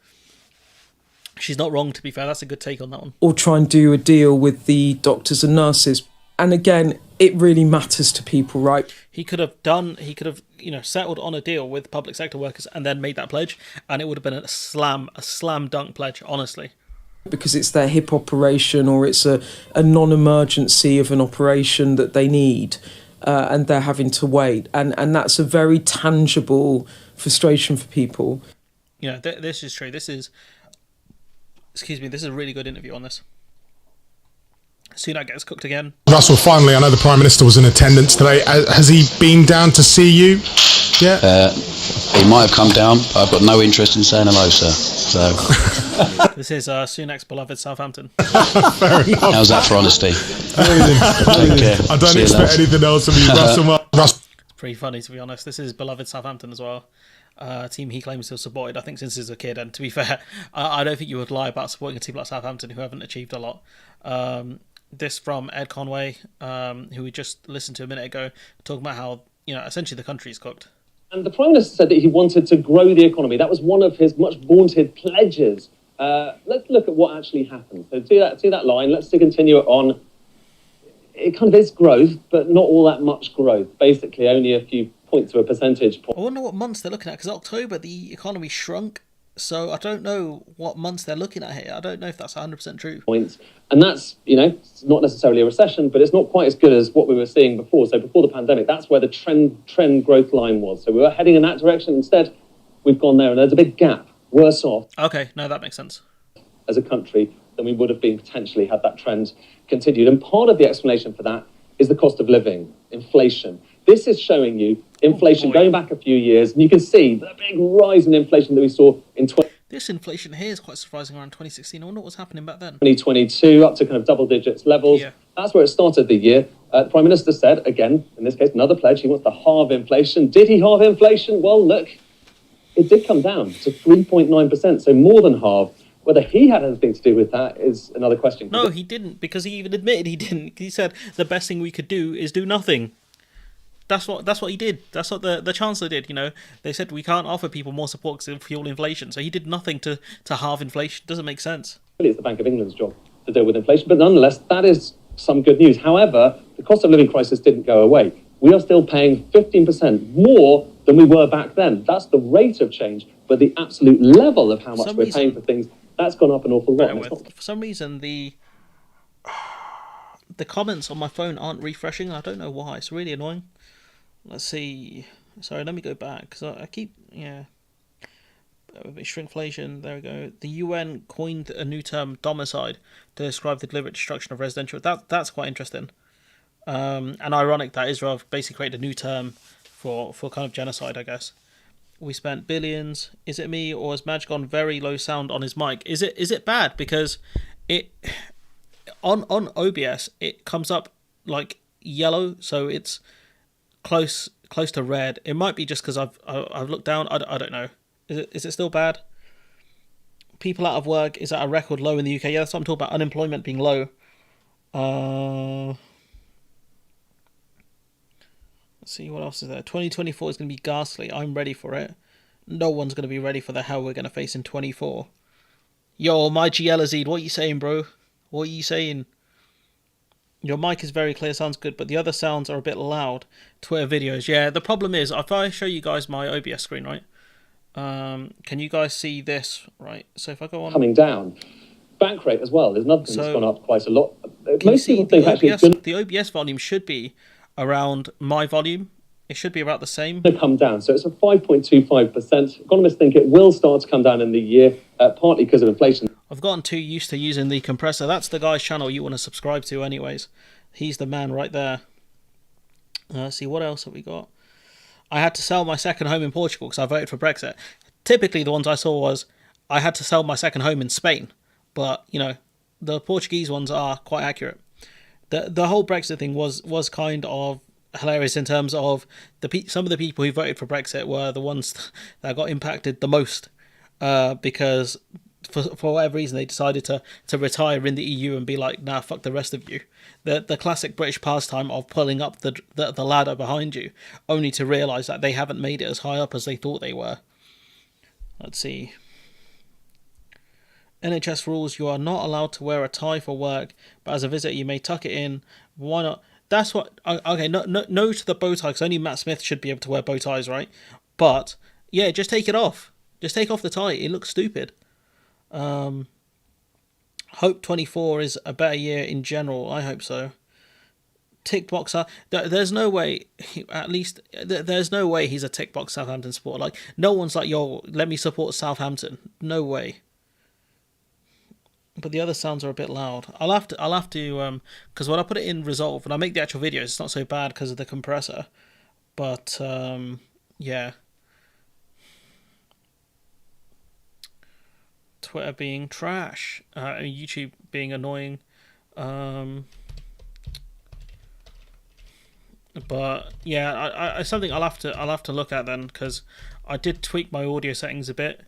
She's not wrong, to be fair. That's a good take on that one. Or try and do a deal with the doctors and nurses. And again, it really matters to people, right? He could have settled on a deal with public sector workers and then made that pledge, and it would have been a slam dunk pledge, honestly. Because it's their hip operation, or it's a non-emergency of an operation that they need, and they're having to wait. And that's a very tangible frustration for people. This is true. This is a really good interview on this. Sunak gets cooked again. Russell, finally, I know the Prime Minister was in attendance today. Has he been down to see you? Yeah. He might have come down, but I've got no interest in saying hello, sir. So. This is Sunak's beloved Southampton. Fair enough. How's that for honesty? Take care. I don't expect anything else from you, Russell. It's pretty funny, to be honest. This is beloved Southampton as well. Team he claims to have supported, I think, since he was a kid. And to be fair, I don't think you would lie about supporting a team like Southampton who haven't achieved a lot. This from Ed Conway, who we just listened to a minute ago, talking about how essentially the country's cooked. And the Prime Minister said that he wanted to grow the economy. That was one of his much vaunted pledges. Let's look at what actually happened. So see that line. Let's continue it on. It kind of is growth, but not all that much growth. Basically, only a few points of a percentage point. I wonder what months they're looking at, because October the economy shrunk. So I don't know what months they're looking at here. I don't know if that's 100% true. Points. And that's, it's not necessarily a recession, but it's not quite as good as what we were seeing before. So before the pandemic, that's where the trend growth line was. So we were heading in that direction. Instead, we've gone there, and there's a big gap. Worse off. Okay, no, that makes sense. As a country, than we would have been potentially had that trend continued. And part of the explanation for that is the cost of living, inflation. This is showing you inflation going back a few years, and you can see the big rise in inflation that we saw in This inflation here is quite surprising around 2016. I wonder what was happening back then. 2022, up to kind of double digits levels. Yeah. That's where it started the year. The Prime Minister said, again, in this case, another pledge, he wants to halve inflation. Did he halve inflation? Well, look, it did come down to 3.9%, so more than half. Whether he had anything to do with that is another question. No, he didn't, because he even admitted he didn't. He said the best thing we could do is do nothing. That's what he did. That's what the Chancellor did, They said we can't offer people more support because it'll fuel inflation. So he did nothing to halve inflation. Doesn't make sense. It's the Bank of England's job to deal with inflation. But nonetheless, that is some good news. However, the cost of living crisis didn't go away. We are still paying 15% more than we were back then. That's the rate of change. But the absolute level of how much we're paying for things, that's gone up an awful lot. For some reason, the comments on my phone aren't refreshing. I don't know why. It's really annoying. Let's see. Sorry, let me go back, because I keep, shrinkflation, there we go. The UN coined a new term, domicide, to describe the deliberate destruction of residential. That's quite interesting. And ironic that Israel basically created a new term for kind of genocide, I guess. We spent billions. Is it me, or has Maj gone very low sound on his mic? Is it bad? Because it on OBS it comes up like yellow, so it's close to red. It might be just because I've looked down. I don't know. Is it still bad? People out of work is at a record low in the UK. Yeah, that's what I'm talking about. Unemployment being low. Let's see, what else is there? 2024 is going to be ghastly. I'm ready for it. No one's going to be ready for the hell we're going to face in 24. Yo, my GL Azid, what are you saying, bro? What are you saying? Your mic is very clear, sounds good, but the other sounds are a bit loud. Twitter videos, yeah. The problem is, if I show you guys my OBS screen, right? Can you guys see this, right? So if I go on... Coming down. Bank rate as well. There's another thing that's gone up quite a lot. Most people think actually the OBS volume should be around my volume. It should be about the same. To come down. So it's a 5.25%. Economists think it will start to come down in the year, partly because of inflation. I've gotten too used to using the compressor. That's the guy's channel you want to subscribe to anyways. He's the man right there. Let's see, what else have we got? I had to sell my second home in Portugal because I voted for Brexit. Typically the ones I saw was I had to sell my second home in Spain. But, you know, the Portuguese ones are quite accurate. The whole Brexit thing was kind of hilarious in terms of some of the people who voted for Brexit were the ones that got impacted the most because for whatever reason they decided to retire in the EU and be like, nah, fuck the rest of you. The classic British pastime of pulling up the ladder behind you, only to realise that they haven't made it as high up as they thought they were. Let's see. NHS rules: you are not allowed to wear a tie for work, but as a visitor you may tuck it in. Why not? That's what... Okay, no to the bow tie, because only Matt Smith should be able to wear bow ties, right? But, yeah, just take it off. Just take off the tie. It looks stupid. Hope 24 is a better year in general. I hope so. Tick boxer. There's no way, there's no way he's a tick box Southampton supporter. Like, no one's like, yo, let me support Southampton. No way. But the other sounds are a bit loud. I'll have to, because when I put it in Resolve, when I make the actual videos, it's not so bad because of the compressor. But, yeah. Twitter being trash. YouTube being annoying. But, yeah, I something I'll have to look at then, because I did tweak my audio settings a bit.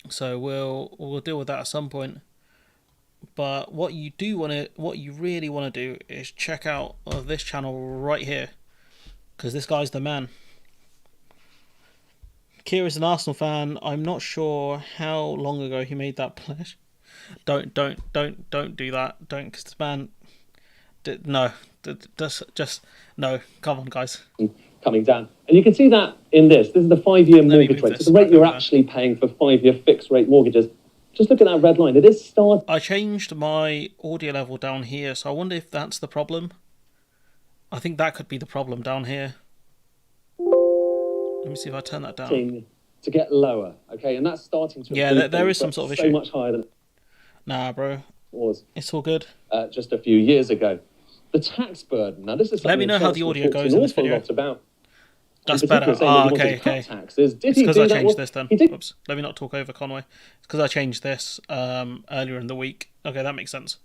So we'll deal with that at some point. But what you really want to do is check out this channel right here, because this guy's the man. Kira's an Arsenal fan. I'm not sure how long ago he made that pledge. Don't do that. Don't, because this man. No, just no. Come on, guys. Coming down. And you can see that in this. This is the 5-year mortgage rate. So the rate you're actually paying for 5-year fixed rate mortgages. Just look at that red line. It is starting. I changed my audio level down here, so I wonder if that's the problem. I think that could be the problem down here. Let me see if I turn that down. To get lower, okay? And that's starting to... Yeah, there is some sort of issue. So much higher than... Nah, bro. Was. It's all good. Just a few years ago. The tax burden. Now, this is something... Let me know how the audio goes in this video. About. That's better. Okay. Taxes. It's because I changed this then. Oops. Let me not talk over Conway. It's because I changed this earlier in the week. Okay, that makes sense.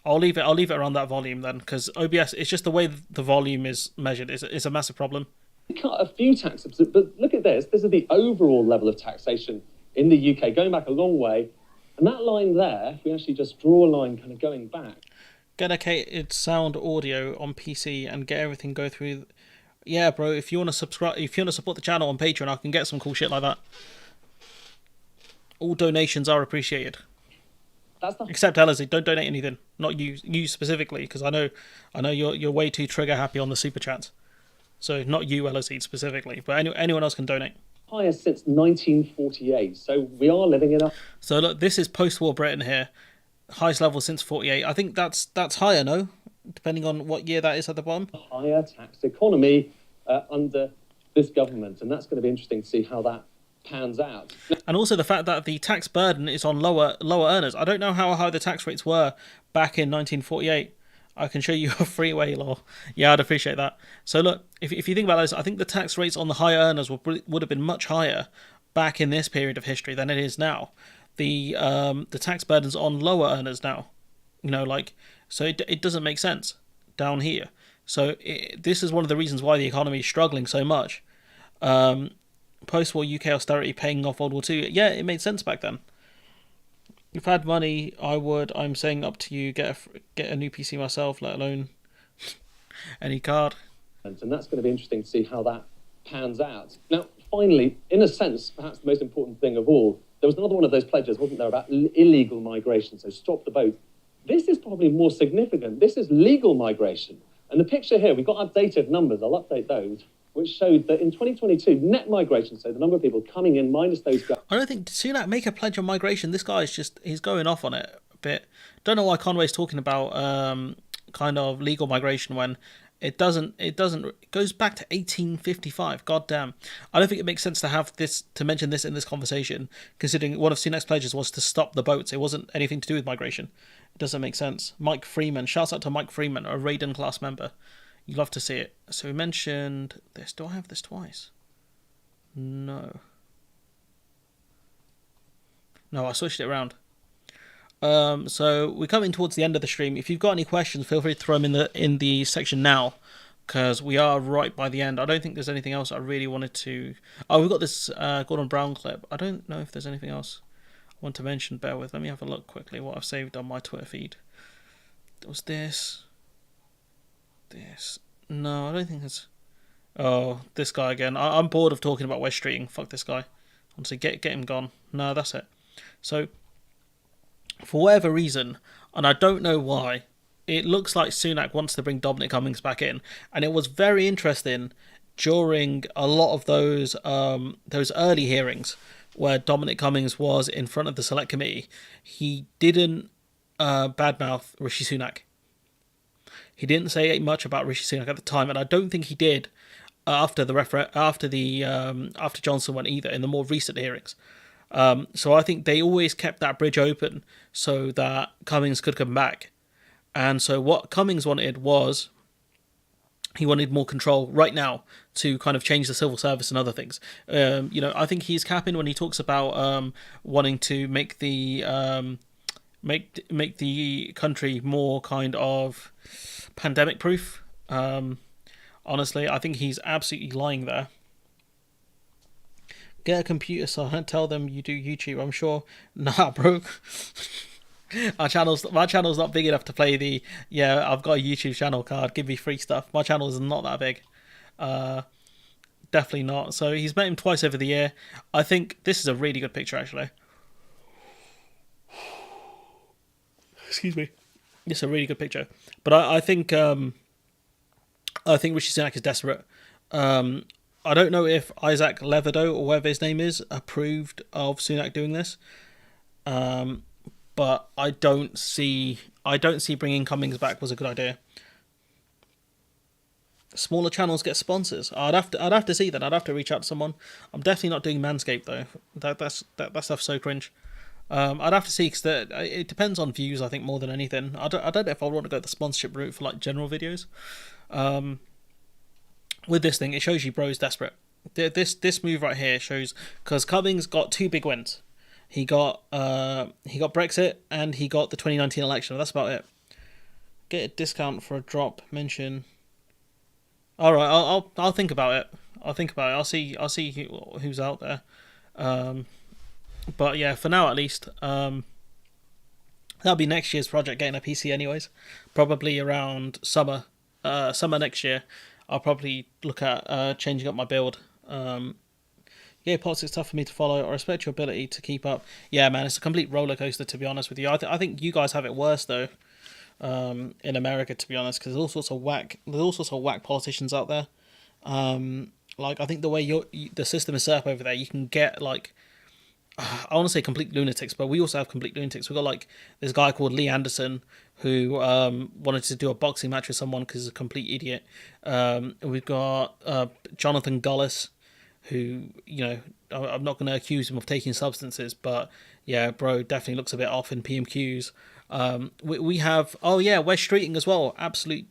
I'll leave it around that volume then, because OBS, it's just the way the volume is measured. It's a massive problem. Cut a few taxes, but look at this. This is the overall level of taxation in the UK, going back a long way. And that line there, if we actually just draw a line kind of going back. Dedicated sound audio on PC and get everything go through. Yeah, bro, if you want to subscribe, if you want to support the channel on Patreon, I can get some cool shit like that. All donations are appreciated. Except Ellersy, don't donate anything. Not you specifically, because I know you're way too trigger happy on the super chats. So not you, Ellersy, specifically, but anyone else can donate. Highest since 1948. So we are living in a... So look, this is post-war Britain here. Highest level since 48. I think that's higher, no? Depending on what year that is at the bottom. Higher tax economy under this government, and that's going to be interesting to see how that pans out. And also the fact that the tax burden is on lower earners. I don't know how high the tax rates were back in 1948. I can show you a freeway law. Yeah, I'd appreciate that. So look, if you think about this, I think the tax rates on the higher earners would have been much higher back in this period of history than it is now. The tax burden's on lower earners now. You know, like, so it doesn't make sense down here. So this is one of the reasons why the economy is struggling so much. Post-war UK austerity paying off World War II. Yeah, it made sense back then. If I had money, I'm saying up to you, get a new PC myself, let alone any card. And that's going to be interesting to see how that pans out. Now, finally, in a sense, perhaps the most important thing of all, There was another one of those pledges, wasn't there, about illegal migration, so stop the boat. This is probably more significant. This is legal migration. And the picture here, we've got updated numbers, I'll update those, which showed that in 2022, net migration, so the number of people coming in minus those... I don't think Sunak make a pledge on migration. This guy is just, he's going off on it a bit. Don't know why Conway's talking about kind of legal migration when it goes back to 1855. God damn. I don't think it makes sense to have this, to mention this in this conversation, considering one of Sunak's pledges was to stop the boats. It wasn't anything to do with migration. It doesn't make sense. Mike Freeman. Shouts out to Mike Freeman, a Raiden class member. You'd love to see it. So we mentioned this. Do I have this twice? No. No, I switched it around. So we're coming towards the end of the stream. If you've got any questions, feel free to throw them in the section now, because we are right by the end. I don't think there's anything else I really wanted to... Oh, we've got this Gordon Brown clip. I don't know if there's anything else I want to mention. Bear with. Let me have a look quickly what I've saved on my Twitter feed. There was this. No, I don't think it's... Oh, this guy again. I'm bored of talking about West Streeting. Fuck this guy. Honestly, get him gone. No, that's it. So... for whatever reason, and I don't know why, it looks like Sunak wants to bring Dominic Cummings back in, and it was very interesting during a lot of those early hearings where Dominic Cummings was in front of the Select Committee. He didn't badmouth Rishi Sunak. He didn't say much about Rishi Sunak at the time, and I don't think he did after Johnson went either in the more recent hearings. So I think they always kept that bridge open so that Cummings could come back. And so what Cummings wanted was, he wanted more control right now to kind of change the civil service and other things. I think he's capping when he talks about wanting to make the make the country more kind of pandemic proof. Honestly, I think he's absolutely lying there. Get a computer science, tell them you do YouTube. I'm sure. Nah, bro. My channel's not big enough to play the, yeah, I've got a YouTube channel card, give me free stuff. My channel is not that big. Definitely not. So he's met him twice over the year. I think this is a really good picture, actually. Excuse me. It's a really good picture. But I think Rishi Sunak is desperate. I don't know if Isaac Levido, or whatever his name is, approved of Sunak doing this. But I don't see bringing Cummings back was a good idea. Smaller channels get sponsors. I'd have to see that. I'd have to reach out to someone. I'm definitely not doing Manscaped though. That stuff's so cringe. I'd have to see, because it depends on views, I think, more than anything. I don't know if I want to go the sponsorship route for like general videos. With this thing, it shows you bro's desperate. This move right here shows, because Cummings got two big wins. He got Brexit and he got the 2019 election. That's about it. Get a discount for a drop. Mention. All right, I'll think about it. I'll see who's out there. But yeah, for now at least, that'll be next year's project. Getting a PC, anyways. Probably around summer next year. I'll probably look at changing up my build. Yeah, politics is tough for me to follow. I respect your ability to keep up. Yeah, man, it's a complete roller coaster, to be honest with you. I think you guys have it worse though, in America, to be honest, because there's all sorts of whack politicians out there. Like, I think the way the system is set up over there, you can get like, I want to say complete lunatics, but we also have complete lunatics. We've got like this guy called Lee Anderson who wanted to do a boxing match with someone because he's a complete idiot. We've got Jonathan Gullis, who, I'm not going to accuse him of taking substances, but yeah, bro, definitely looks a bit off in PMQs. We have, West Streeting as well. Absolute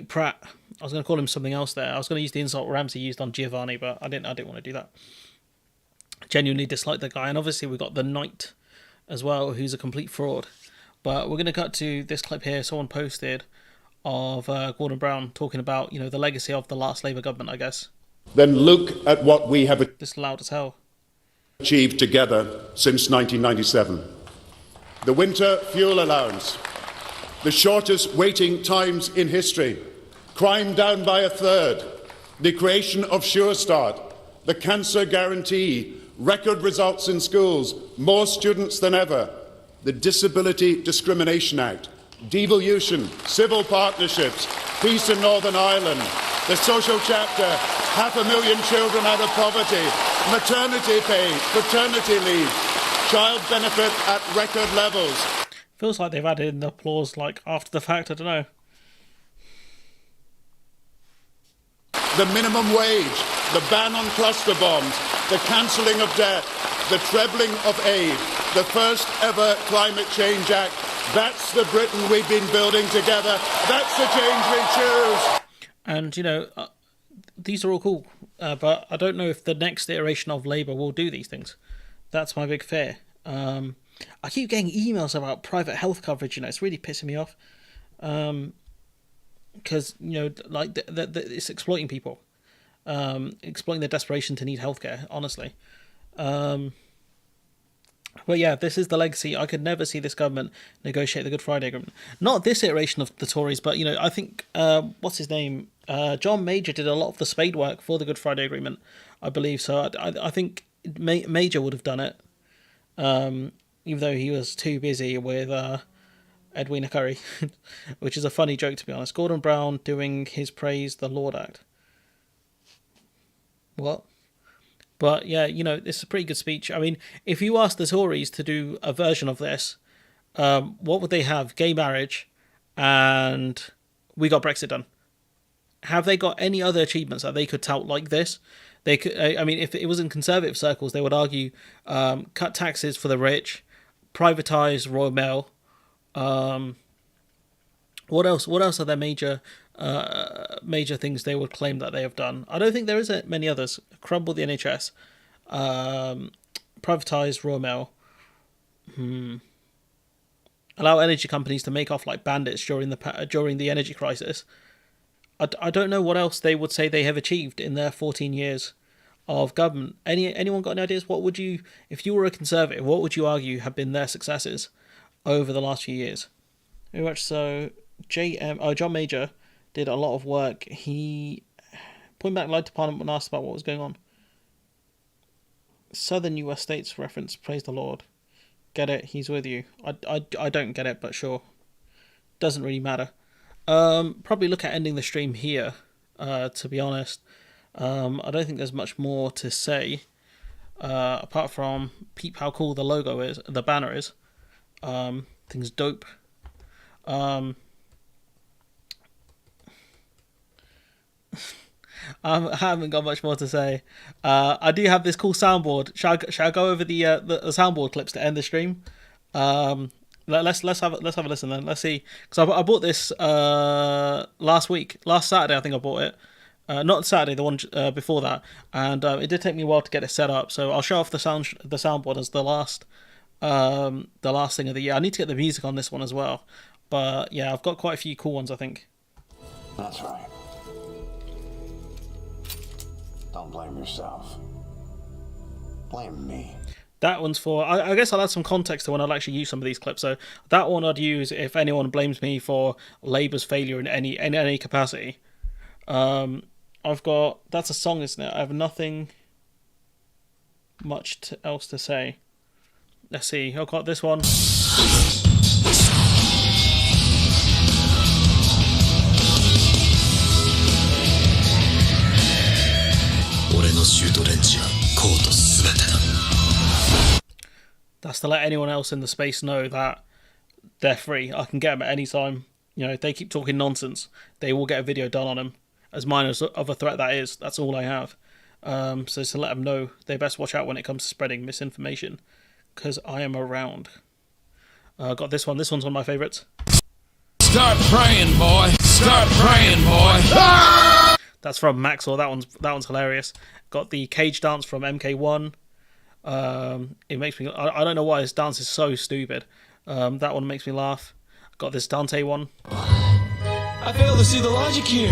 prat. I was going to call him something else there. I was going to use the insult Ramsey used on Giovanni, but I didn't want to do that. Genuinely dislike the guy. And obviously we've got the Knight as well, who's a complete fraud. But we're going to cut to this clip here. Someone posted of Gordon Brown talking about, the legacy of the last Labour government, I guess. Then look at what we have this loud as hell achieved together since 1997. The winter fuel allowance, the shortest waiting times in history, crime down by a third, the creation of Sure Start, the cancer guarantee, record results in schools, more students than ever, the Disability Discrimination Act, devolution, civil partnerships, peace in Northern Ireland, the social chapter, 500,000 children out of poverty, maternity pay, paternity leave, child benefit at record levels. Feels like they've added in the applause like after the fact, I don't know. The minimum wage, the ban on cluster bombs, the cancelling of debt, the trebling of aid, the first ever Climate Change Act. That's the Britain we've been building together. That's the change we choose. And, you know, these are all cool, but I don't know if the next iteration of Labour will do these things. That's my big fear. I keep getting emails about private health coverage, you know, it's really pissing me off. Because, you know, like, it's exploiting people. Exploiting their desperation to need healthcare, honestly. But yeah, this is the legacy. I could never see this government negotiate the Good Friday Agreement. Not this iteration of the Tories, but, you know, I think, what's his name? John Major did a lot of the spade work for the Good Friday Agreement, I believe. So I think Major would have done it, even though he was too busy with Edwina Currie, which is a funny joke, to be honest. Gordon Brown doing his Praise the Lord Act. What? But yeah, you know, it's a pretty good speech. I mean, if you ask the Tories to do a version of this, what would they have? Gay marriage, and we got Brexit done. Have they got any other achievements that they could tout like this? They could. I mean, if it was in conservative circles, they would argue cut taxes for the rich, privatise Royal Mail. What else? What else are their major things they would claim that they have done? I don't think there is many others. Crumble the NHS, privatise Royal Mail, allow energy companies to make off like bandits during the energy crisis. I don't know what else they would say they have achieved in their 14 years of government. Anyone got any ideas? What would you, if you were a Conservative, what would you argue have been their successes over the last few years? Very much so. John Major did a lot of work. He point back lied to Parliament when asked about what was going on. Southern US states reference, praise the Lord. Get it? He's with you. I don't get it, but sure. Doesn't really matter. Probably look at ending the stream here, to be honest. I don't think there's much more to say, apart from peep how cool the logo is, the banner is. Thing's dope. I haven't got much more to say. I do have this cool soundboard. Shall I go over the soundboard clips to end the stream? Let's have a listen then. Let's see, because I bought this last Saturday. I think I bought it. Not Saturday, the one before that, and it did take me a while to get it set up. So I'll show off the soundboard as the last thing of the year. I need to get the music on this one as well. But yeah, I've got quite a few cool ones, I think. That's right. Don't blame yourself. Blame me. That one's for... I guess I'll add some context to when I'll actually use some of these clips. So that one I'd use if anyone blames me for Labour's failure in any capacity. I've got... That's a song, isn't it? I have nothing much else to say. Let's see. I've got this one. That's to let anyone else in the space know that they're free. I can get them at any time. You know, if they keep talking nonsense, they will get a video done on them. As minor of a threat that is, that's all I have. So to let them know, they best watch out when it comes to spreading misinformation, because I am around. Got this one. This one's one of my favourites. Start praying, boy. Start praying, boy. That's from Maxwell. That one's hilarious. Got the cage dance from MK1. It makes me... I don't know why this dance is so stupid. That one makes me laugh. Got this Dante one. I fail to see the logic here.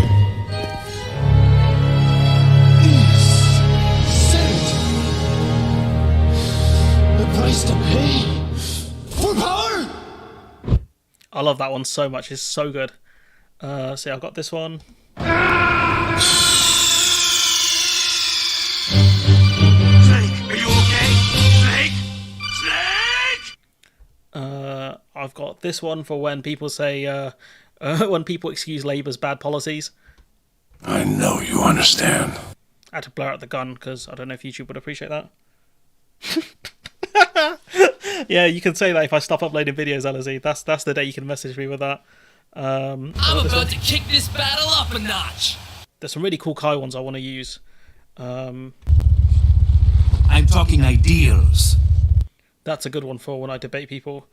The price to pay for power. I love that one so much. It's so good. See, I've got this one. Jake, are you okay? I've got this one for when people say when people excuse Labour's bad policies. I know you understand. I had to blur out the gun because I don't know if YouTube would appreciate that. Yeah, you can say that if I stop uploading videos, LZ. That's the day you can message me with that. I'm about to kick this battle up a notch. There's some really cool Kai ones I want to use. I'm talking ideals. That's a good one for when I debate people.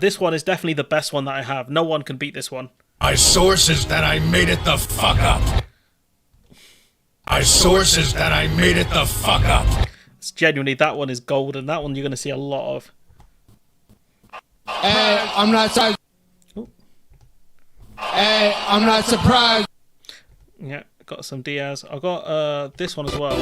This one is definitely the best one that I have. No one can beat this one. My source is that I made it the fuck up. My source is that I made it the fuck up. It's genuinely, that one is gold, and that one you're going to see a lot of. Hey, I'm not sorry. Hey, I'm not surprised. Yeah, got some Diaz. I've got this one as well.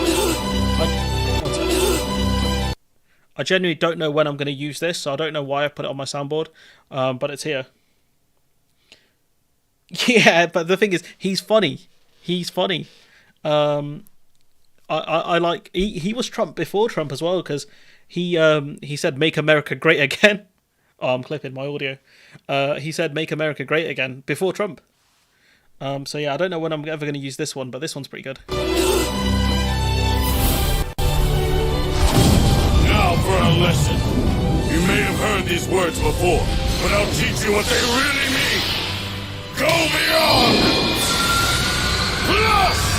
I genuinely don't know when I'm going to use this, so I don't know why I put it on my soundboard, but it's here. Yeah, but the thing is, he's funny. He's funny. I like he was Trump before Trump as well, because he said "Make America Great Again." Oh, I'm clipping my audio. He said "Make America Great Again" before Trump. So yeah, I don't know when I'm ever going to use this one, but this one's pretty good. Now for a lesson. You may have heard these words before, but I'll teach you what they really mean. Go beyond. Plus.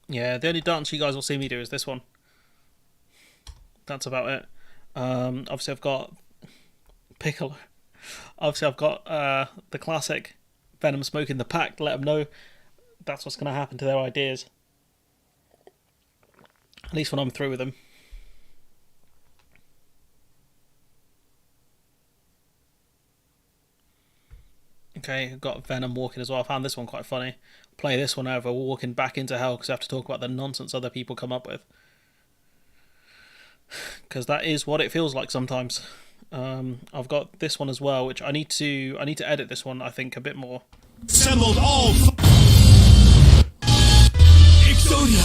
Yeah, the only dance you guys will see me do is this one. That's about it. Obviously I've got Piccolo. Obviously I've got the classic Venom smoking the pack. Let them know that's what's going to happen to their ideas. At least when I'm through with them. Okay, I've got Venom walking as well. I found this one quite funny. Play this one over walking back into hell because I have to talk about the nonsense other people come up with. Because that is what it feels like sometimes. I've got this one as well, which I need to edit this one, I think, a bit more. Assembled all. Exodia.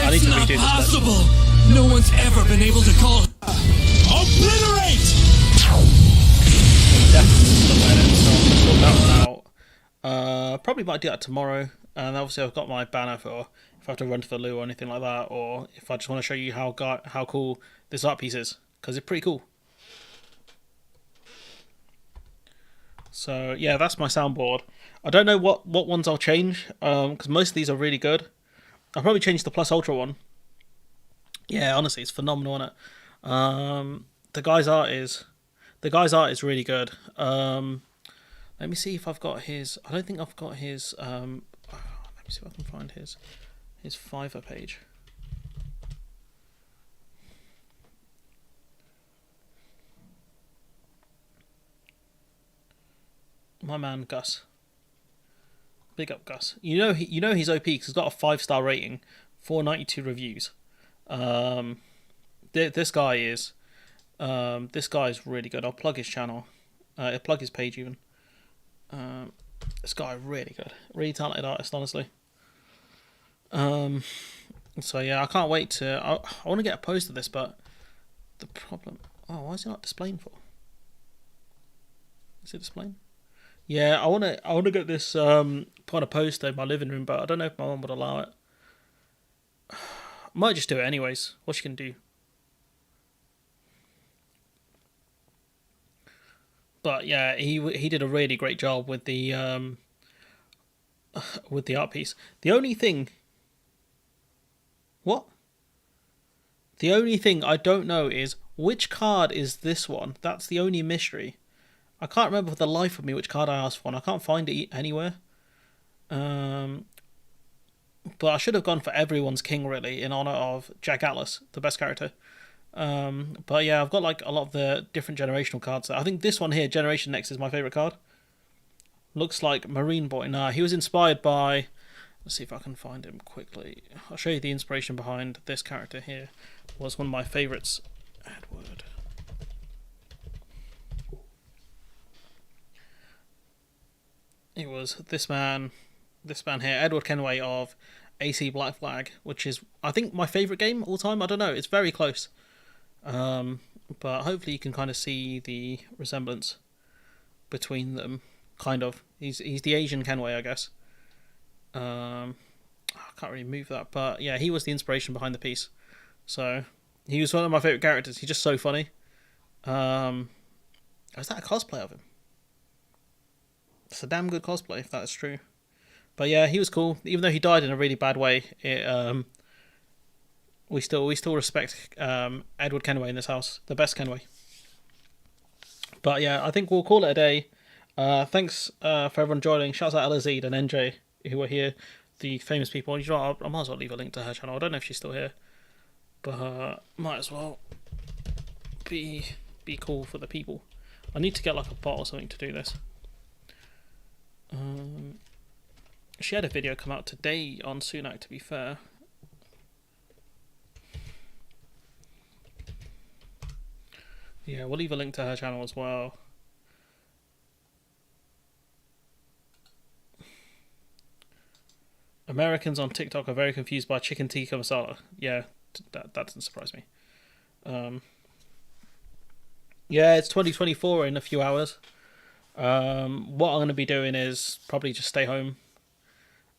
I need to redo this. Possible. No one's ever been able to call. Obliterate. Probably might do that tomorrow, and obviously I've got my banner for if I have to run to the loo or anything like that, or if I just want to show you how cool this art piece is, because it's pretty cool. So yeah, that's my soundboard. I don't know what ones I'll change, because most of these are really good. I'll probably change the Plus Ultra one. Yeah, honestly, it's phenomenal, isn't it? The guy's art is really good. Let me see if I've got his. I don't think I've got his. Let me see if I can find his Fiverr page. My man Gus. Big up Gus. You know he's OP because he's got a 5-star rating, 492 reviews. This guy is really good. I'll plug his channel. I'll plug his page even. This guy really good, really talented artist, honestly. So yeah, I can't wait to. I want to get a post of this, but the problem. Oh, why is it not displaying for? Is it displaying? Yeah, I want to get this put on a poster in my living room, but I don't know if my mum would allow it. I might just do it anyways. What you can do. But yeah, he did a really great job with the art piece. The only thing I don't know is which card is this one. That's the only mystery. I can't remember for the life of me which card I asked for, and I can't find it anywhere. But I should have gone for Everyone's King, really, in honor of Jack Atlas, the best character. But yeah, I've got like a lot of the different generational cards. I think this one here, Generation Next, is my favourite card. Looks like Marine Boy. Nah, he was inspired by... Let's see if I can find him quickly. I'll show you the inspiration behind this character here. Was one of my favourites. Edward. It was this man here, Edward Kenway of AC Black Flag, which is, I think, my favourite game all time. I don't know, it's very close. But hopefully you can kind of see the resemblance between them, kind of. He's the Asian Kenway, I guess. I can't really move that, but yeah, he was the inspiration behind the piece. So he was one of my favourite characters. He's just so funny. Is that a cosplay of him? It's a damn good cosplay, if that's true. But yeah, he was cool. Even though he died in a really bad way, we still respect Edward Kenway in this house, the best Kenway. But yeah, I think we'll call it a day. Thanks for everyone joining. Shouts out Elazid and NJ who were here, the famous people. You know, I might as well leave a link to her channel. I don't know if she's still here, but might as well be cool for the people. I need to get like a bot or something to do this. She had a video come out today on Sunak, to be fair. Yeah, we'll leave a link to her channel as well. Americans on TikTok are very confused by chicken tikka masala. Yeah, that doesn't surprise me. Yeah, it's 2024 in a few hours. What I'm going to be doing is probably just stay home.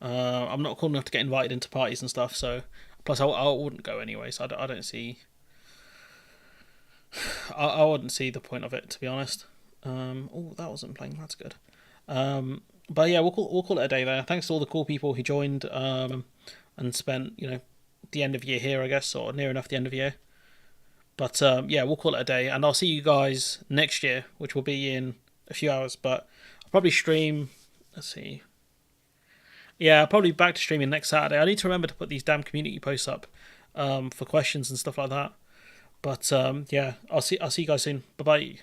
I'm not cool enough to get invited into parties and stuff, so plus I wouldn't go anyway, so I don't see... I wouldn't see the point of it, to be honest. Oh, that wasn't playing. That's good. But yeah, we'll call it a day there. Thanks to all the cool people who joined and spent the end of year here, I guess, or near enough the end of year. But yeah, we'll call it a day, and I'll see you guys next year, which will be in a few hours. But I'll probably stream. Let's see. Yeah, I'll probably be back to streaming next Saturday. I need to remember to put these damn community posts up for questions and stuff like that. But yeah, I'll see you guys soon. Bye bye.